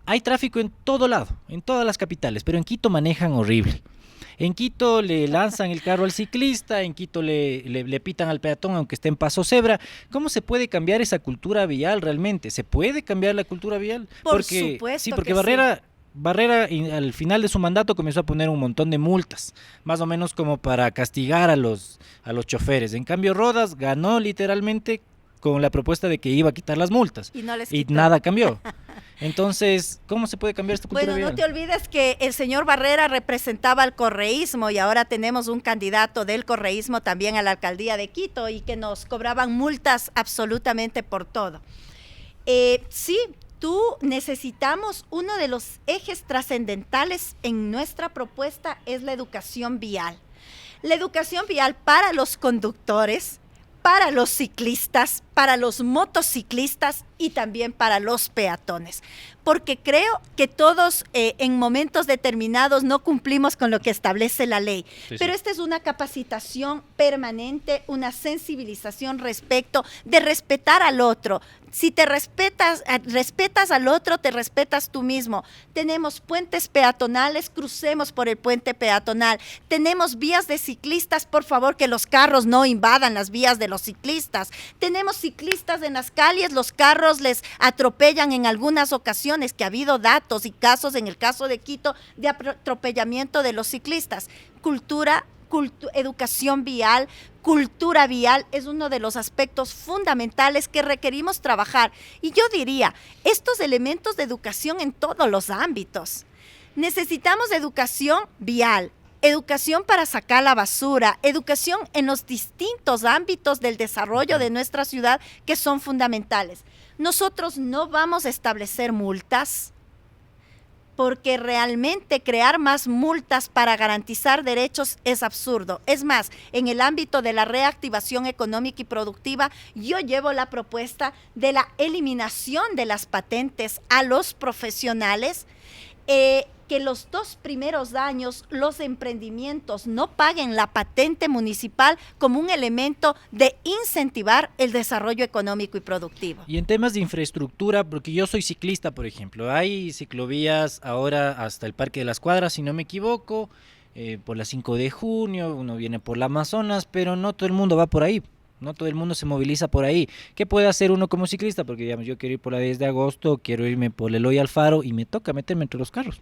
hay tráfico en todo lado, en todas las capitales, pero en Quito manejan horrible. En Quito le lanzan el carro al ciclista, en Quito le pitan al peatón aunque esté en paso cebra. ¿Cómo se puede cambiar esa cultura vial realmente? ¿Se puede cambiar la cultura vial? Por supuesto. Sí, porque que Barrera al final de su mandato comenzó a poner un montón de multas, más o menos como para castigar a los choferes. En cambio, Rodas ganó literalmente con la propuesta de que iba a quitar las multas y nada cambió. Entonces, ¿cómo se puede cambiar esta cultura vial? No te olvides que el señor Barrera representaba al correísmo y ahora tenemos un candidato del correísmo también a la alcaldía de Quito y que nos cobraban multas absolutamente por todo. Sí, necesitamos, uno de los ejes trascendentales en nuestra propuesta es la educación vial. La educación vial para los conductores, para los ciclistas, para los motociclistas y también para los peatones, porque creo que todos en momentos determinados no cumplimos con lo que establece la ley, pero esta es una capacitación permanente, una sensibilización respecto de respetar al otro. Si te respetas al otro, te respetas tú mismo. Tenemos puentes peatonales, crucemos por el puente peatonal. Tenemos vías de ciclistas, por favor que los carros no invadan las vías de los ciclistas. Tenemos ciclistas en las calles, los carros les atropellan en algunas ocasiones, que ha habido datos y casos en el caso de Quito de atropellamiento de los ciclistas. Educación vial, cultura vial es uno de los aspectos fundamentales que requerimos trabajar. Y yo diría, estos elementos de educación en todos los ámbitos. Necesitamos educación vial, educación para sacar la basura, educación en los distintos ámbitos del desarrollo de nuestra ciudad que son fundamentales. Nosotros no vamos a establecer multas, porque realmente crear más multas para garantizar derechos es absurdo. Es más, en el ámbito de la reactivación económica y productiva, yo llevo la propuesta de la eliminación de las patentes a los profesionales, que los 2 primeros años los emprendimientos no paguen la patente municipal como un elemento de incentivar el desarrollo económico y productivo. Y en temas de infraestructura, porque yo soy ciclista, por ejemplo, hay ciclovías ahora hasta el Parque de las Cuadras, si no me equivoco, por la 5 de junio, uno viene por la Amazonas, pero no todo el mundo va por ahí. No todo el mundo se moviliza por ahí. ¿Qué puede hacer uno como ciclista? Porque digamos, yo quiero ir por la 10 de agosto, quiero irme por Eloy Alfaro y me toca meterme entre los carros.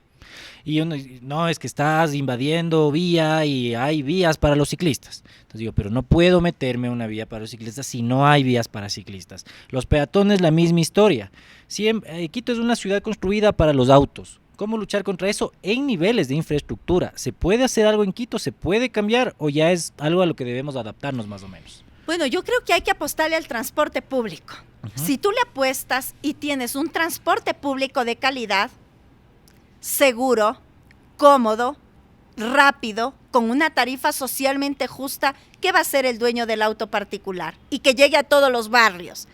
Y uno dice, no, es que estás invadiendo vía y hay vías para los ciclistas. Entonces digo, pero no puedo meterme a una vía para los ciclistas si no hay vías para ciclistas. Los peatones, la misma historia. Quito es una ciudad construida para los autos. ¿Cómo luchar contra eso en niveles de infraestructura? ¿Se puede hacer algo en Quito? ¿Se puede cambiar? ¿O ya es algo a lo que debemos adaptarnos más o menos? Bueno, yo creo que hay que apostarle al transporte público. Si tú le apuestas y tienes un transporte público de calidad, seguro, cómodo, rápido, con una tarifa socialmente justa, ¿qué va a hacer el dueño del auto particular? Y que llegue a todos los barrios.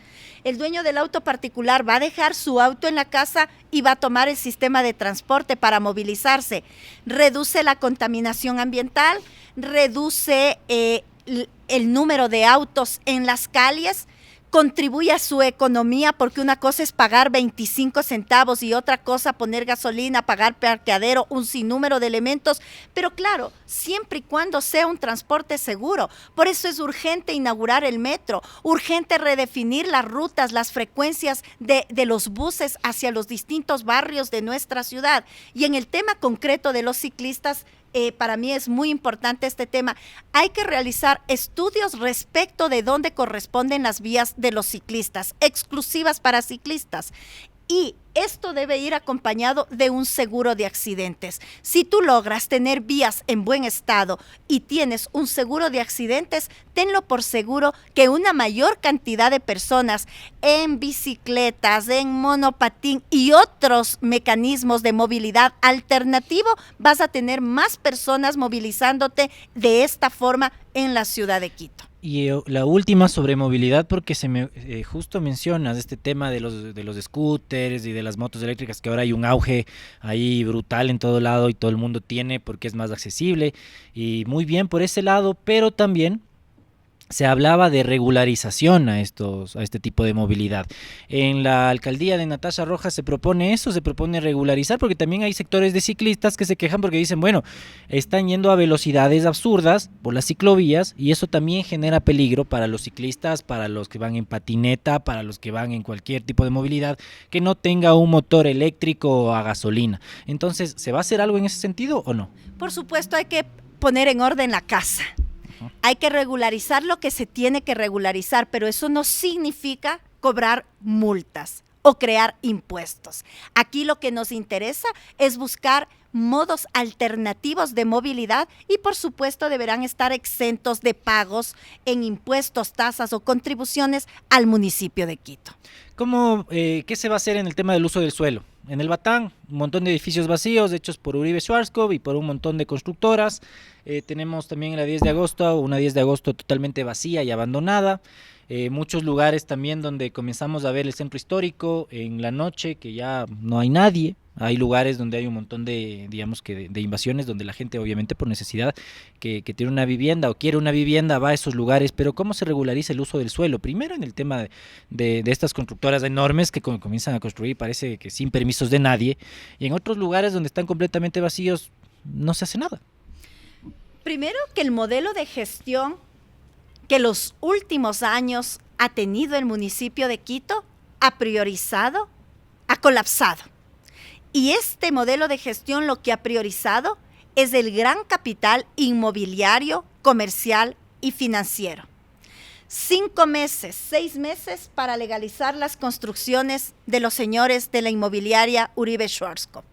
El dueño del auto particular va a dejar su auto en la casa y va a tomar el sistema de transporte para movilizarse. Reduce la contaminación ambiental, reduce el número de autos en las calles, contribuye a su economía, porque una cosa es pagar 25 centavos y otra cosa poner gasolina, pagar parqueadero, un sinnúmero de elementos, pero claro, siempre y cuando sea un transporte seguro. Por eso es urgente inaugurar el metro, urgente redefinir las rutas, las frecuencias de los buses hacia los distintos barrios de nuestra ciudad. Y en el tema concreto de los ciclistas, para mí es muy importante este tema. Hay que realizar estudios respecto de dónde corresponden las vías de los ciclistas, exclusivas para ciclistas. Y esto debe ir acompañado de un seguro de accidentes. Si tú logras tener vías en buen estado y tienes un seguro de accidentes, tenlo por seguro que una mayor cantidad de personas en bicicletas, en monopatín y otros mecanismos de movilidad alternativo, vas a tener más personas movilizándote de esta forma en la ciudad de Quito. Y la última sobre movilidad, porque justo mencionas este tema de los scooters y de las motos eléctricas, que ahora hay un auge ahí brutal en todo lado y todo el mundo tiene porque es más accesible, y muy bien por ese lado, pero también se hablaba de regularización a este tipo de movilidad. En la alcaldía de Natasha Rojas se propone eso, se propone regularizar, porque también hay sectores de ciclistas que se quejan porque dicen, bueno, están yendo a velocidades absurdas por las ciclovías y eso también genera peligro para los ciclistas, para los que van en patineta, para los que van en cualquier tipo de movilidad que no tenga un motor eléctrico o a gasolina. Entonces, ¿se va a hacer algo en ese sentido o no? Por supuesto, hay que poner en orden la casa. Hay que regularizar lo que se tiene que regularizar, pero eso no significa cobrar multas o crear impuestos. Aquí lo que nos interesa es buscar modos alternativos de movilidad y por supuesto deberán estar exentos de pagos en impuestos, tasas o contribuciones al municipio de Quito. ¿Qué se va a hacer en el tema del uso del suelo? En el Batán, un montón de edificios vacíos hechos por Uribe Schwarzkopf y por un montón de constructoras. Tenemos también en la 10 de agosto, una 10 de agosto totalmente vacía y abandonada. Muchos lugares también donde comenzamos a ver el centro histórico en la noche, que ya no hay nadie. Hay lugares donde hay un montón de invasiones, donde la gente obviamente por necesidad que tiene una vivienda o quiere una vivienda va a esos lugares, pero ¿cómo se regulariza el uso del suelo? Primero en el tema de estas constructoras enormes que comienzan a construir, parece que sin permisos de nadie, y en otros lugares donde están completamente vacíos no se hace nada. Primero que el modelo de gestión que los últimos años ha tenido el municipio de Quito ha priorizado, ha colapsado. Y este modelo de gestión lo que ha priorizado es el gran capital inmobiliario, comercial y financiero. 5 meses, 6 meses para legalizar las construcciones de los señores de la inmobiliaria Uribe Schwarzkopf.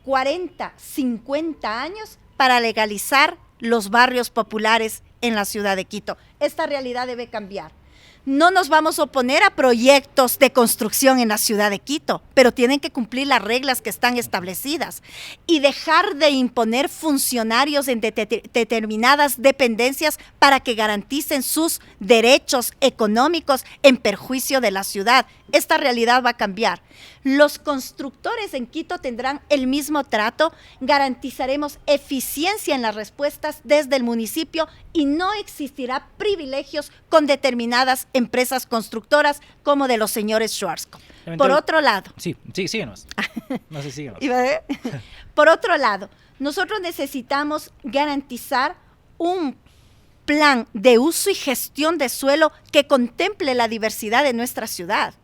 40, 50 años para legalizar los barrios populares en la ciudad de Quito. Esta realidad debe cambiar. No nos vamos a oponer a proyectos de construcción en la ciudad de Quito, pero tienen que cumplir las reglas que están establecidas y dejar de imponer funcionarios en determinadas dependencias para que garanticen sus derechos económicos en perjuicio de la ciudad. Esta realidad va a cambiar. Los constructores en Quito tendrán el mismo trato, garantizaremos eficiencia en las respuestas desde el municipio y no existirá privilegios con determinadas empresas constructoras como de los señores Schwarzkopf. Por otro lado. Sí, síguenos. No sé, síguenos. Por otro lado, nosotros necesitamos garantizar un plan de uso y gestión de suelo que contemple la diversidad de nuestra ciudad,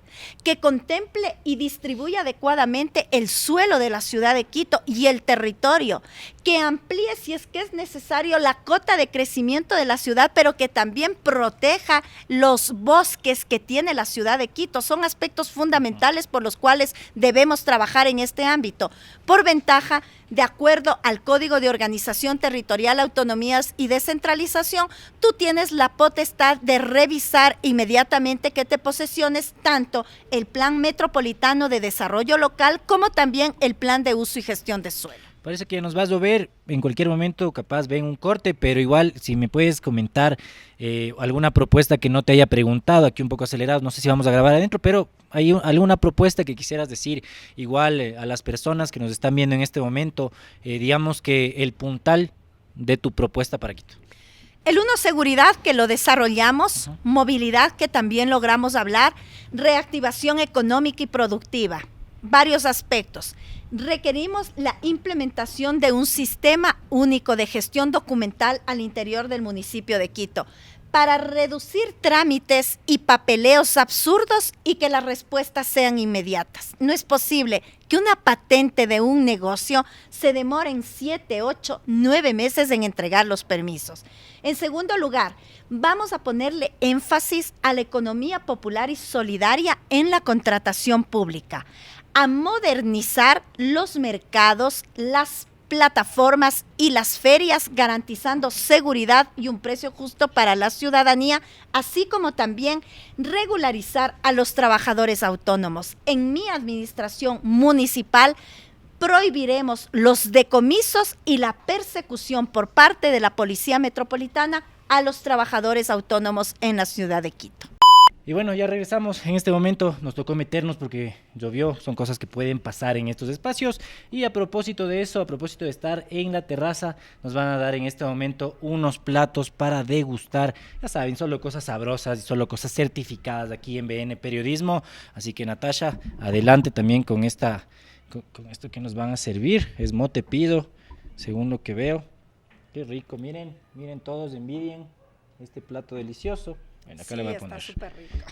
que contemple y distribuya adecuadamente el suelo de la ciudad de Quito y el territorio, que amplíe si es que es necesario la cota de crecimiento de la ciudad, pero que también proteja los bosques que tiene la ciudad de Quito. Son aspectos fundamentales por los cuales debemos trabajar en este ámbito. Por ventaja, de acuerdo al Código de Organización Territorial, Autonomías y Descentralización, tú tienes la potestad de revisar inmediatamente que te posesiones tanto el Plan Metropolitano de Desarrollo Local como también el Plan de Uso y Gestión de Suelo. Parece que nos vas a ver en cualquier momento, capaz ven un corte, pero igual si me puedes comentar alguna propuesta que no te haya preguntado, aquí un poco acelerado, no sé si vamos a grabar adentro, pero hay alguna propuesta que quisieras decir igual a las personas que nos están viendo en este momento, digamos que el puntal de tu propuesta para Quito. El uno, seguridad, que lo desarrollamos, movilidad, que también logramos hablar, reactivación económica y productiva. Varios aspectos. Requerimos la implementación de un sistema único de gestión documental al interior del municipio de Quito para reducir trámites y papeleos absurdos y que las respuestas sean inmediatas. No es posible que una patente de un negocio se demore en 7, 8, 9 meses en entregar los permisos. En segundo lugar, vamos a ponerle énfasis a la economía popular y solidaria en la contratación pública, a modernizar los mercados, las plataformas y las ferias, garantizando seguridad y un precio justo para la ciudadanía, así como también regularizar a los trabajadores autónomos. En mi administración municipal prohibiremos los decomisos y la persecución por parte de la Policía Metropolitana a los trabajadores autónomos en la ciudad de Quito. Y bueno, ya regresamos. En este momento nos tocó meternos porque llovió, son cosas que pueden pasar en estos espacios. Y a propósito de eso, a propósito de estar en la terraza, nos van a dar en este momento unos platos para degustar. Ya saben, solo cosas sabrosas y solo cosas certificadas aquí en BN Periodismo. Así que Natasha, adelante también con esto que nos van a servir. Es mote pido, según lo que veo. Qué rico, miren todos, envidien este plato delicioso. Bueno, acá sí, le voy a poner. Está súper rico.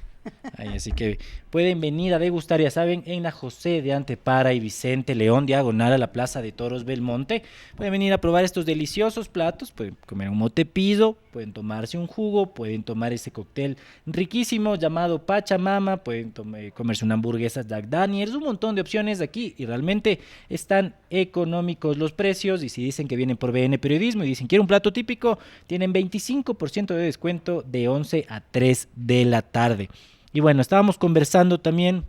Ahí, así que pueden venir a degustar, ya saben, en la José de Antepara y Vicente León, diagonal a la Plaza de Toros Belmonte. Pueden venir a probar estos deliciosos platos, pueden comer un mote pido, pueden tomarse un jugo, pueden tomar ese cóctel riquísimo llamado Pachamama, pueden comerse una hamburguesa Jack Daniels, un montón de opciones aquí y realmente están económicos los precios. Y si dicen que vienen por BN Periodismo y dicen quiero un plato típico, tienen 25% de descuento de 11 a 3 de la tarde. Y bueno, estábamos conversando también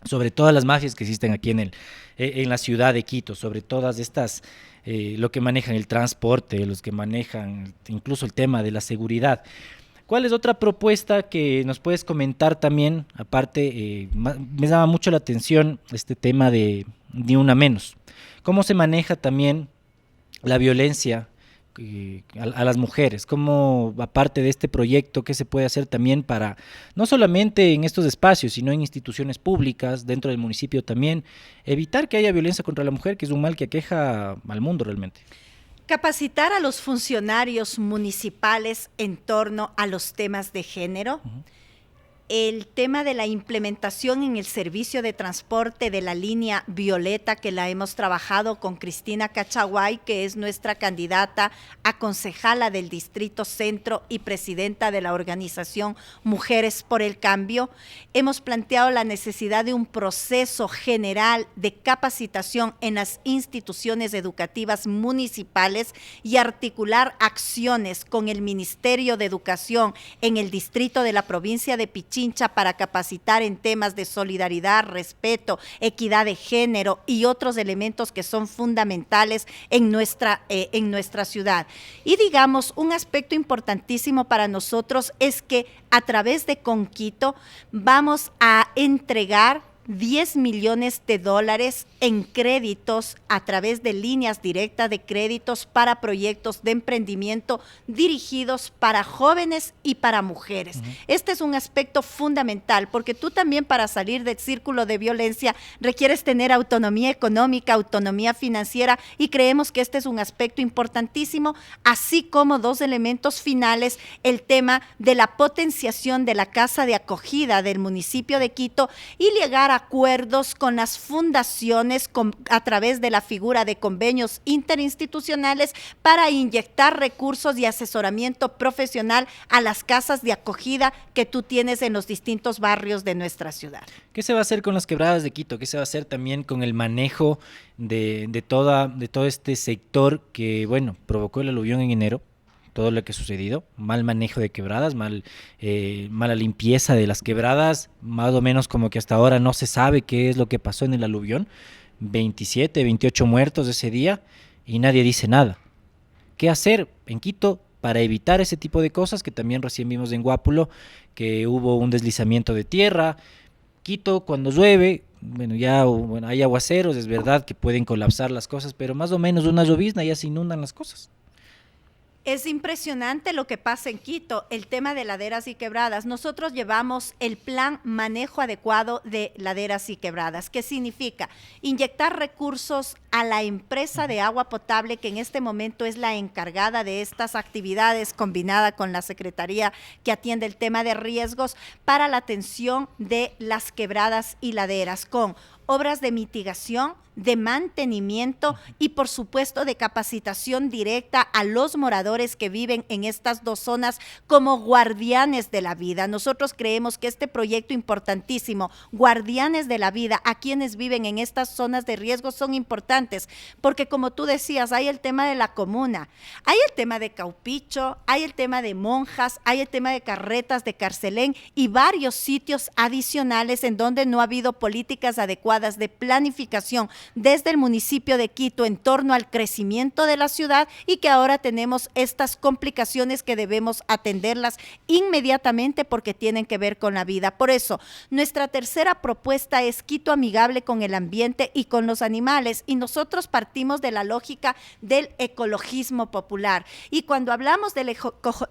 sobre todas las mafias que existen aquí en la ciudad de Quito, sobre todas estas, lo que manejan el transporte, los que manejan incluso el tema de la seguridad. ¿Cuál es otra propuesta que nos puedes comentar también? Aparte, me llama mucho la atención este tema de Ni Una Menos. ¿Cómo se maneja también la violencia a las mujeres? ¿Cómo, aparte de este proyecto, qué se puede hacer también para, no solamente en estos espacios, sino en instituciones públicas, dentro del municipio también, evitar que haya violencia contra la mujer, que es un mal que aqueja al mundo realmente? Capacitar a los funcionarios municipales en torno a los temas de género. El tema de la implementación en el servicio de transporte de la línea Violeta, que la hemos trabajado con Cristina Cachaguay, que es nuestra candidata a concejala del Distrito Centro y presidenta de la organización Mujeres por el Cambio. Hemos planteado la necesidad de un proceso general de capacitación en las instituciones educativas municipales y articular acciones con el Ministerio de Educación en el distrito de la provincia de Pichincha para capacitar en temas de solidaridad, respeto, equidad de género y otros elementos que son fundamentales en nuestra ciudad. Y digamos, un aspecto importantísimo para nosotros es que a través de Conquito vamos a entregar 10 millones de dólares en créditos a través de líneas directas de créditos para proyectos de emprendimiento dirigidos para jóvenes y para mujeres. Este es un aspecto fundamental porque tú también, para salir del círculo de violencia, requieres tener autonomía económica, autonomía financiera, y creemos que este es un aspecto importantísimo, así como dos elementos finales: el tema de la potenciación de la casa de acogida del municipio de Quito y llegar a acuerdos con las fundaciones a través de la figura de convenios interinstitucionales para inyectar recursos y asesoramiento profesional a las casas de acogida que tú tienes en los distintos barrios de nuestra ciudad. ¿Qué se va a hacer con las quebradas de Quito? ¿Qué se va a hacer también con el manejo de todo este sector que, bueno, provocó el aluvión en enero? Todo lo que ha sucedido, mal manejo de quebradas, mala limpieza de las quebradas, más o menos como que hasta ahora no se sabe qué es lo que pasó en el aluvión, 27, 28 muertos ese día y nadie dice nada. ¿Qué hacer en Quito para evitar ese tipo de cosas? Que también recién vimos en Guápulo que hubo un deslizamiento de tierra. Quito, cuando llueve, hay aguaceros, es verdad que pueden colapsar las cosas, pero más o menos una llovizna ya se inundan las cosas. Es impresionante lo que pasa en Quito, el tema de laderas y quebradas. Nosotros llevamos el plan manejo adecuado de laderas y quebradas. ¿Qué significa? Inyectar recursos a la empresa de agua potable, que en este momento es la encargada de estas actividades, combinada con la Secretaría que atiende el tema de riesgos, para la atención de las quebradas y laderas, con obras de mitigación, de mantenimiento y, por supuesto, de capacitación directa a los moradores que viven en estas dos zonas como guardianes de la vida. Nosotros creemos que este proyecto importantísimo, guardianes de la vida, a quienes viven en estas zonas de riesgo, son importantes, porque como tú decías, hay el tema de la comuna, hay el tema de Caupicho, hay el tema de Monjas, hay el tema de Carretas, de Carcelén y varios sitios adicionales en donde no ha habido políticas adecuadas de planificación desde el municipio de Quito en torno al crecimiento de la ciudad, y que ahora tenemos estas complicaciones que debemos atenderlas inmediatamente porque tienen que ver con la vida. Por eso, nuestra tercera propuesta es Quito amigable con el ambiente y con los animales, y nosotros partimos de la lógica del ecologismo popular. Y cuando hablamos del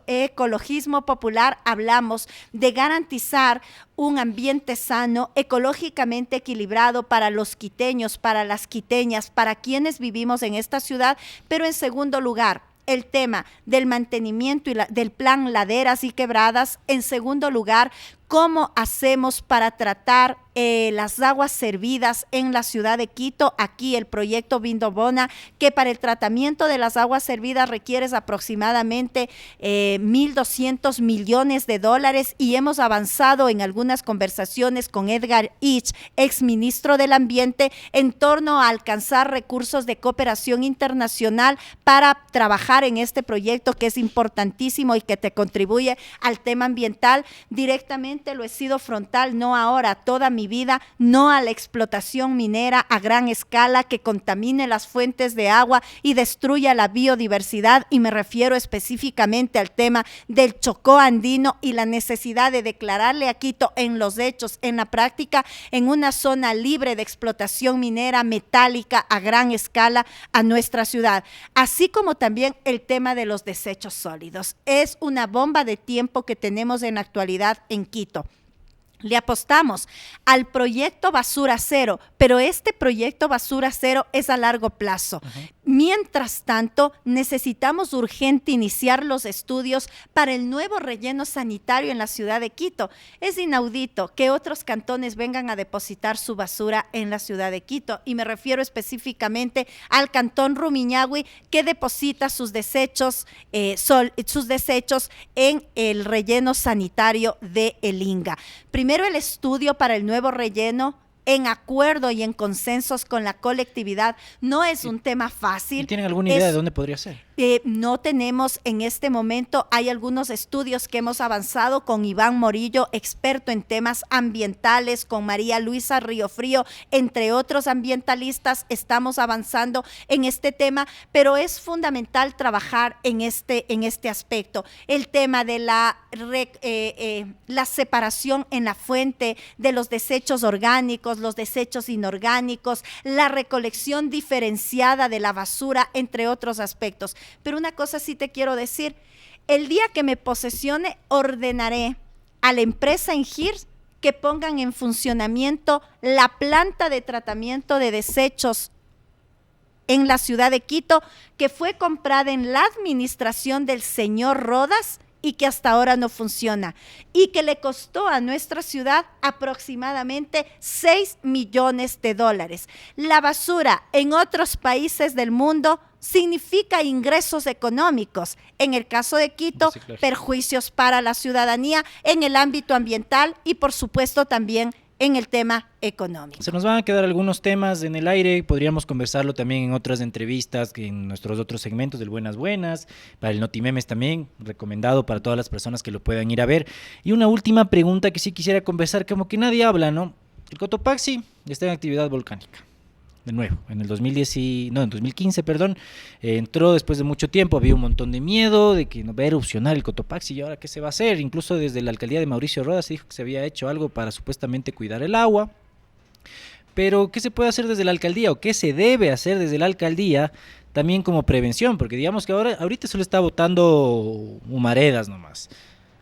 ecologismo popular, hablamos de garantizar un ambiente sano, ecológicamente equilibrado para los quiteños, para las quiteñas, para quienes vivimos en esta ciudad, pero en segundo lugar, el tema del mantenimiento y del plan laderas y quebradas. En segundo lugar, ¿cómo hacemos para tratar las aguas servidas en la ciudad de Quito? Aquí el proyecto Vindobona, que para el tratamiento de las aguas servidas requiere aproximadamente 1.200 millones de dólares, y hemos avanzado en algunas conversaciones con Edgar Ich, exministro del Ambiente, en torno a alcanzar recursos de cooperación internacional para trabajar en este proyecto, que es importantísimo y que te contribuye al tema ambiental. Directamente lo he sido frontal, no ahora, toda mi vida, no a la explotación minera a gran escala que contamine las fuentes de agua y destruya la biodiversidad, y me refiero específicamente al tema del Chocó andino y la necesidad de declararle a Quito en los hechos, en la práctica, en una zona libre de explotación minera metálica a gran escala a nuestra ciudad, así como también el tema de los desechos sólidos. Es una bomba de tiempo que tenemos en la actualidad en Quito. Le apostamos al proyecto Basura Cero, pero este proyecto Basura Cero es a largo plazo. Mientras tanto, necesitamos urgente iniciar los estudios para el nuevo relleno sanitario en la ciudad de Quito. Es inaudito que otros cantones vengan a depositar su basura en la ciudad de Quito, y me refiero específicamente al cantón Rumiñahui, que deposita sus desechos en el relleno sanitario de El Inga. Primero, el estudio para el nuevo relleno, en acuerdo y en consensos con la colectividad. No es un tema fácil. ¿Y tienen alguna idea de dónde podría ser? No tenemos en este momento. Hay algunos estudios que hemos avanzado con Iván Morillo, experto en temas ambientales, con María Luisa Riofrío, entre otros ambientalistas. Estamos avanzando en este tema, pero es fundamental trabajar en este aspecto. El tema de la separación en la fuente de los desechos orgánicos, los desechos inorgánicos, la recolección diferenciada de la basura, entre otros aspectos. Pero una cosa sí te quiero decir: el día que me posesione, ordenaré a la empresa Engir que pongan en funcionamiento la planta de tratamiento de desechos en la ciudad de Quito, que fue comprada en la administración del señor Rodas y que hasta ahora no funciona, y que le costó a nuestra ciudad aproximadamente 6 millones de dólares. La basura en otros países del mundo significa ingresos económicos. En el caso de Quito, sí, claro, perjuicios para la ciudadanía en el ámbito ambiental y, por supuesto, también en el tema económico. Se nos van a quedar algunos temas en el aire, podríamos conversarlo también en otras entrevistas, en nuestros otros segmentos del Buenas Buenas, para el Notimemes también, recomendado para todas las personas que lo puedan ir a ver. Y una última pregunta que sí quisiera conversar, como que nadie habla, ¿no? El Cotopaxi está en actividad volcánica. De nuevo, en 2015, entró después de mucho tiempo. Había un montón de miedo de que no va a erupcionar el Cotopaxi, y ahora qué se va a hacer. Incluso desde la alcaldía de Mauricio Rodas se dijo que se había hecho algo para supuestamente cuidar el agua, Pero, ¿qué se puede hacer desde la alcaldía o qué se debe hacer desde la alcaldía también como prevención? Porque digamos que ahorita solo está botando humaredas nomás.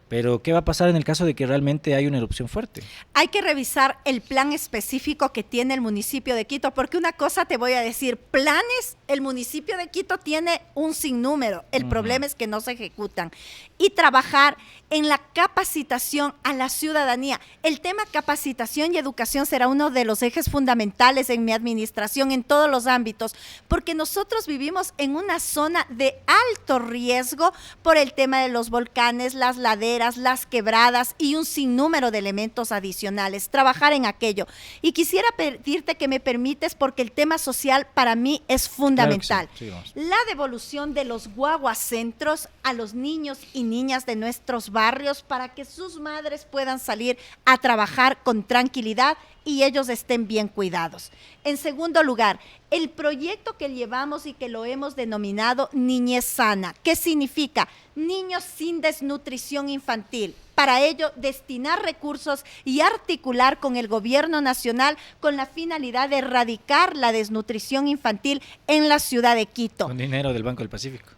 Pero, ¿qué va a pasar en el caso de que realmente hay una erupción fuerte? Hay que revisar el plan específico que tiene el municipio de Quito, porque una cosa te voy a decir, planes, el municipio de Quito tiene un sinnúmero, el problema es que no se ejecutan. Y trabajar en la capacitación a la ciudadanía. El tema capacitación y educación será uno de los ejes fundamentales en mi administración en todos los ámbitos, porque nosotros vivimos en una zona de alto riesgo por el tema de los volcanes, las laderas, las quebradas y un sinnúmero de elementos adicionales. Trabajar en aquello. Y quisiera pedirte que me permites, porque el tema social para mí es fundamental. Claro que sí, la devolución de los guaguacentros a los niños y niñas de nuestros barrios para que sus madres puedan salir a trabajar con tranquilidad y ellos estén bien cuidados. En segundo lugar, el proyecto que llevamos y que lo hemos denominado Niñez Sana. ¿Qué significa? Niños sin desnutrición infantil. Para ello, destinar recursos y articular con el gobierno nacional con la finalidad de erradicar la desnutrición infantil en la ciudad de Quito. Con dinero del Banco del Pacífico.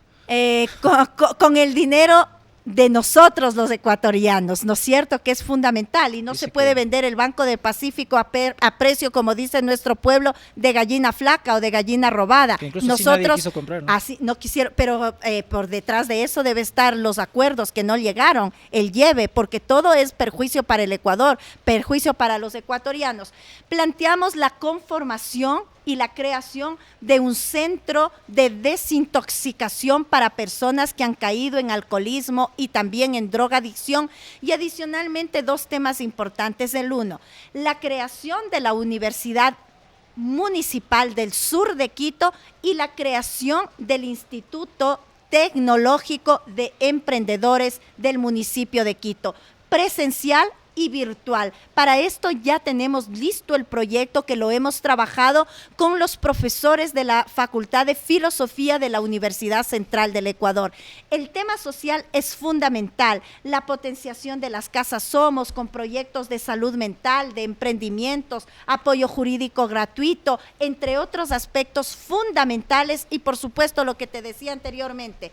Con el dinero de nosotros los ecuatorianos, ¿no es cierto? Que es fundamental y no se puede vender el Banco del Pacífico a precio, como dice nuestro pueblo, de gallina flaca o de gallina robada. Que incluso nosotros nadie quiso comprar, ¿no? Así no quisieron, pero por detrás de eso debe estar los acuerdos que no llegaron, el lleve, porque todo es perjuicio para el Ecuador, perjuicio para los ecuatorianos. Planteamos la conformación y la creación de un centro de desintoxicación para personas que han caído en alcoholismo y también en drogadicción, y adicionalmente dos temas importantes. El uno, la creación de la Universidad Municipal del Sur de Quito y la creación del Instituto Tecnológico de Emprendedores del municipio de Quito, presencial y virtual. Para esto ya tenemos listo el proyecto, que lo hemos trabajado con los profesores de la Facultad de Filosofía de la Universidad Central del Ecuador. El tema social es fundamental, la potenciación de las casas Somos con proyectos de salud mental, de emprendimientos, apoyo jurídico gratuito, entre otros aspectos fundamentales, y por supuesto lo que te decía anteriormente,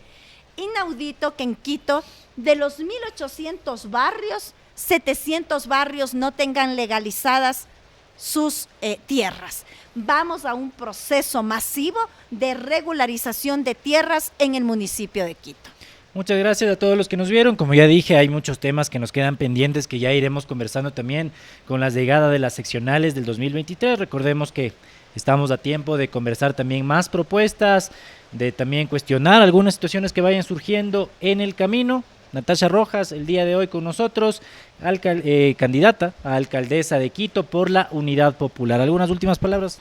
inaudito que en Quito, de los 1.800 barrios, 700 barrios no tengan legalizadas sus tierras. Vamos a un proceso masivo de regularización de tierras en el municipio de Quito. Muchas gracias a todos los que nos vieron. Como ya dije, hay muchos temas que nos quedan pendientes que ya iremos conversando también con la llegada de las seccionales del 2023. Recordemos que estamos a tiempo de conversar también más propuestas, de también cuestionar algunas situaciones que vayan surgiendo en el camino. Natasha Rojas, el día de hoy con nosotros, candidata a alcaldesa de Quito por la Unidad Popular. ¿Algunas últimas palabras?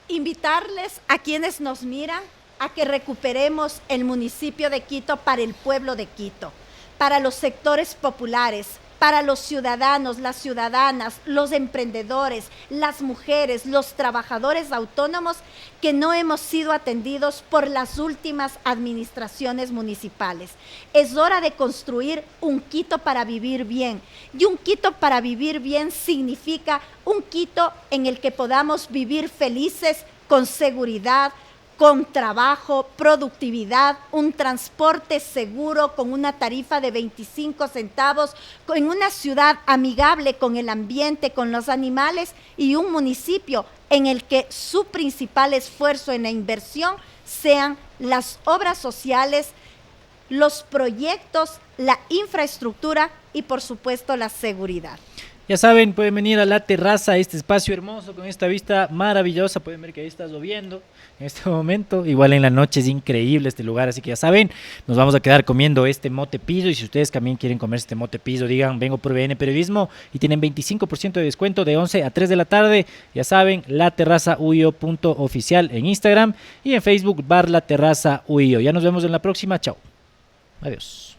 Invitarles a quienes nos miran a que recuperemos el municipio de Quito para el pueblo de Quito, para los sectores populares, para los ciudadanos, las ciudadanas, los emprendedores, las mujeres, los trabajadores autónomos que no hemos sido atendidos por las últimas administraciones municipales. Es hora de construir un Quito para vivir bien. Y un Quito para vivir bien significa un Quito en el que podamos vivir felices, con seguridad, con trabajo, productividad, un transporte seguro con una tarifa de 25 centavos, en una ciudad amigable con el ambiente, con los animales, y un municipio en el que su principal esfuerzo en la inversión sean las obras sociales, los proyectos, la infraestructura y por supuesto la seguridad. Ya saben, pueden venir a La Terraza, este espacio hermoso con esta vista maravillosa. Pueden ver que ahí está lloviendo en este momento. Igual en la noche es increíble este lugar, así que ya saben, nos vamos a quedar comiendo este mote piso. Y si ustedes también quieren comer este mote piso, digan, vengo por BN Periodismo, y tienen 25% de descuento de 11 a 3 de la tarde. Ya saben, laterraza.uio.oficial en Instagram y en Facebook, bar La Terraza Uio. Ya nos vemos en la próxima. Chao. Adiós.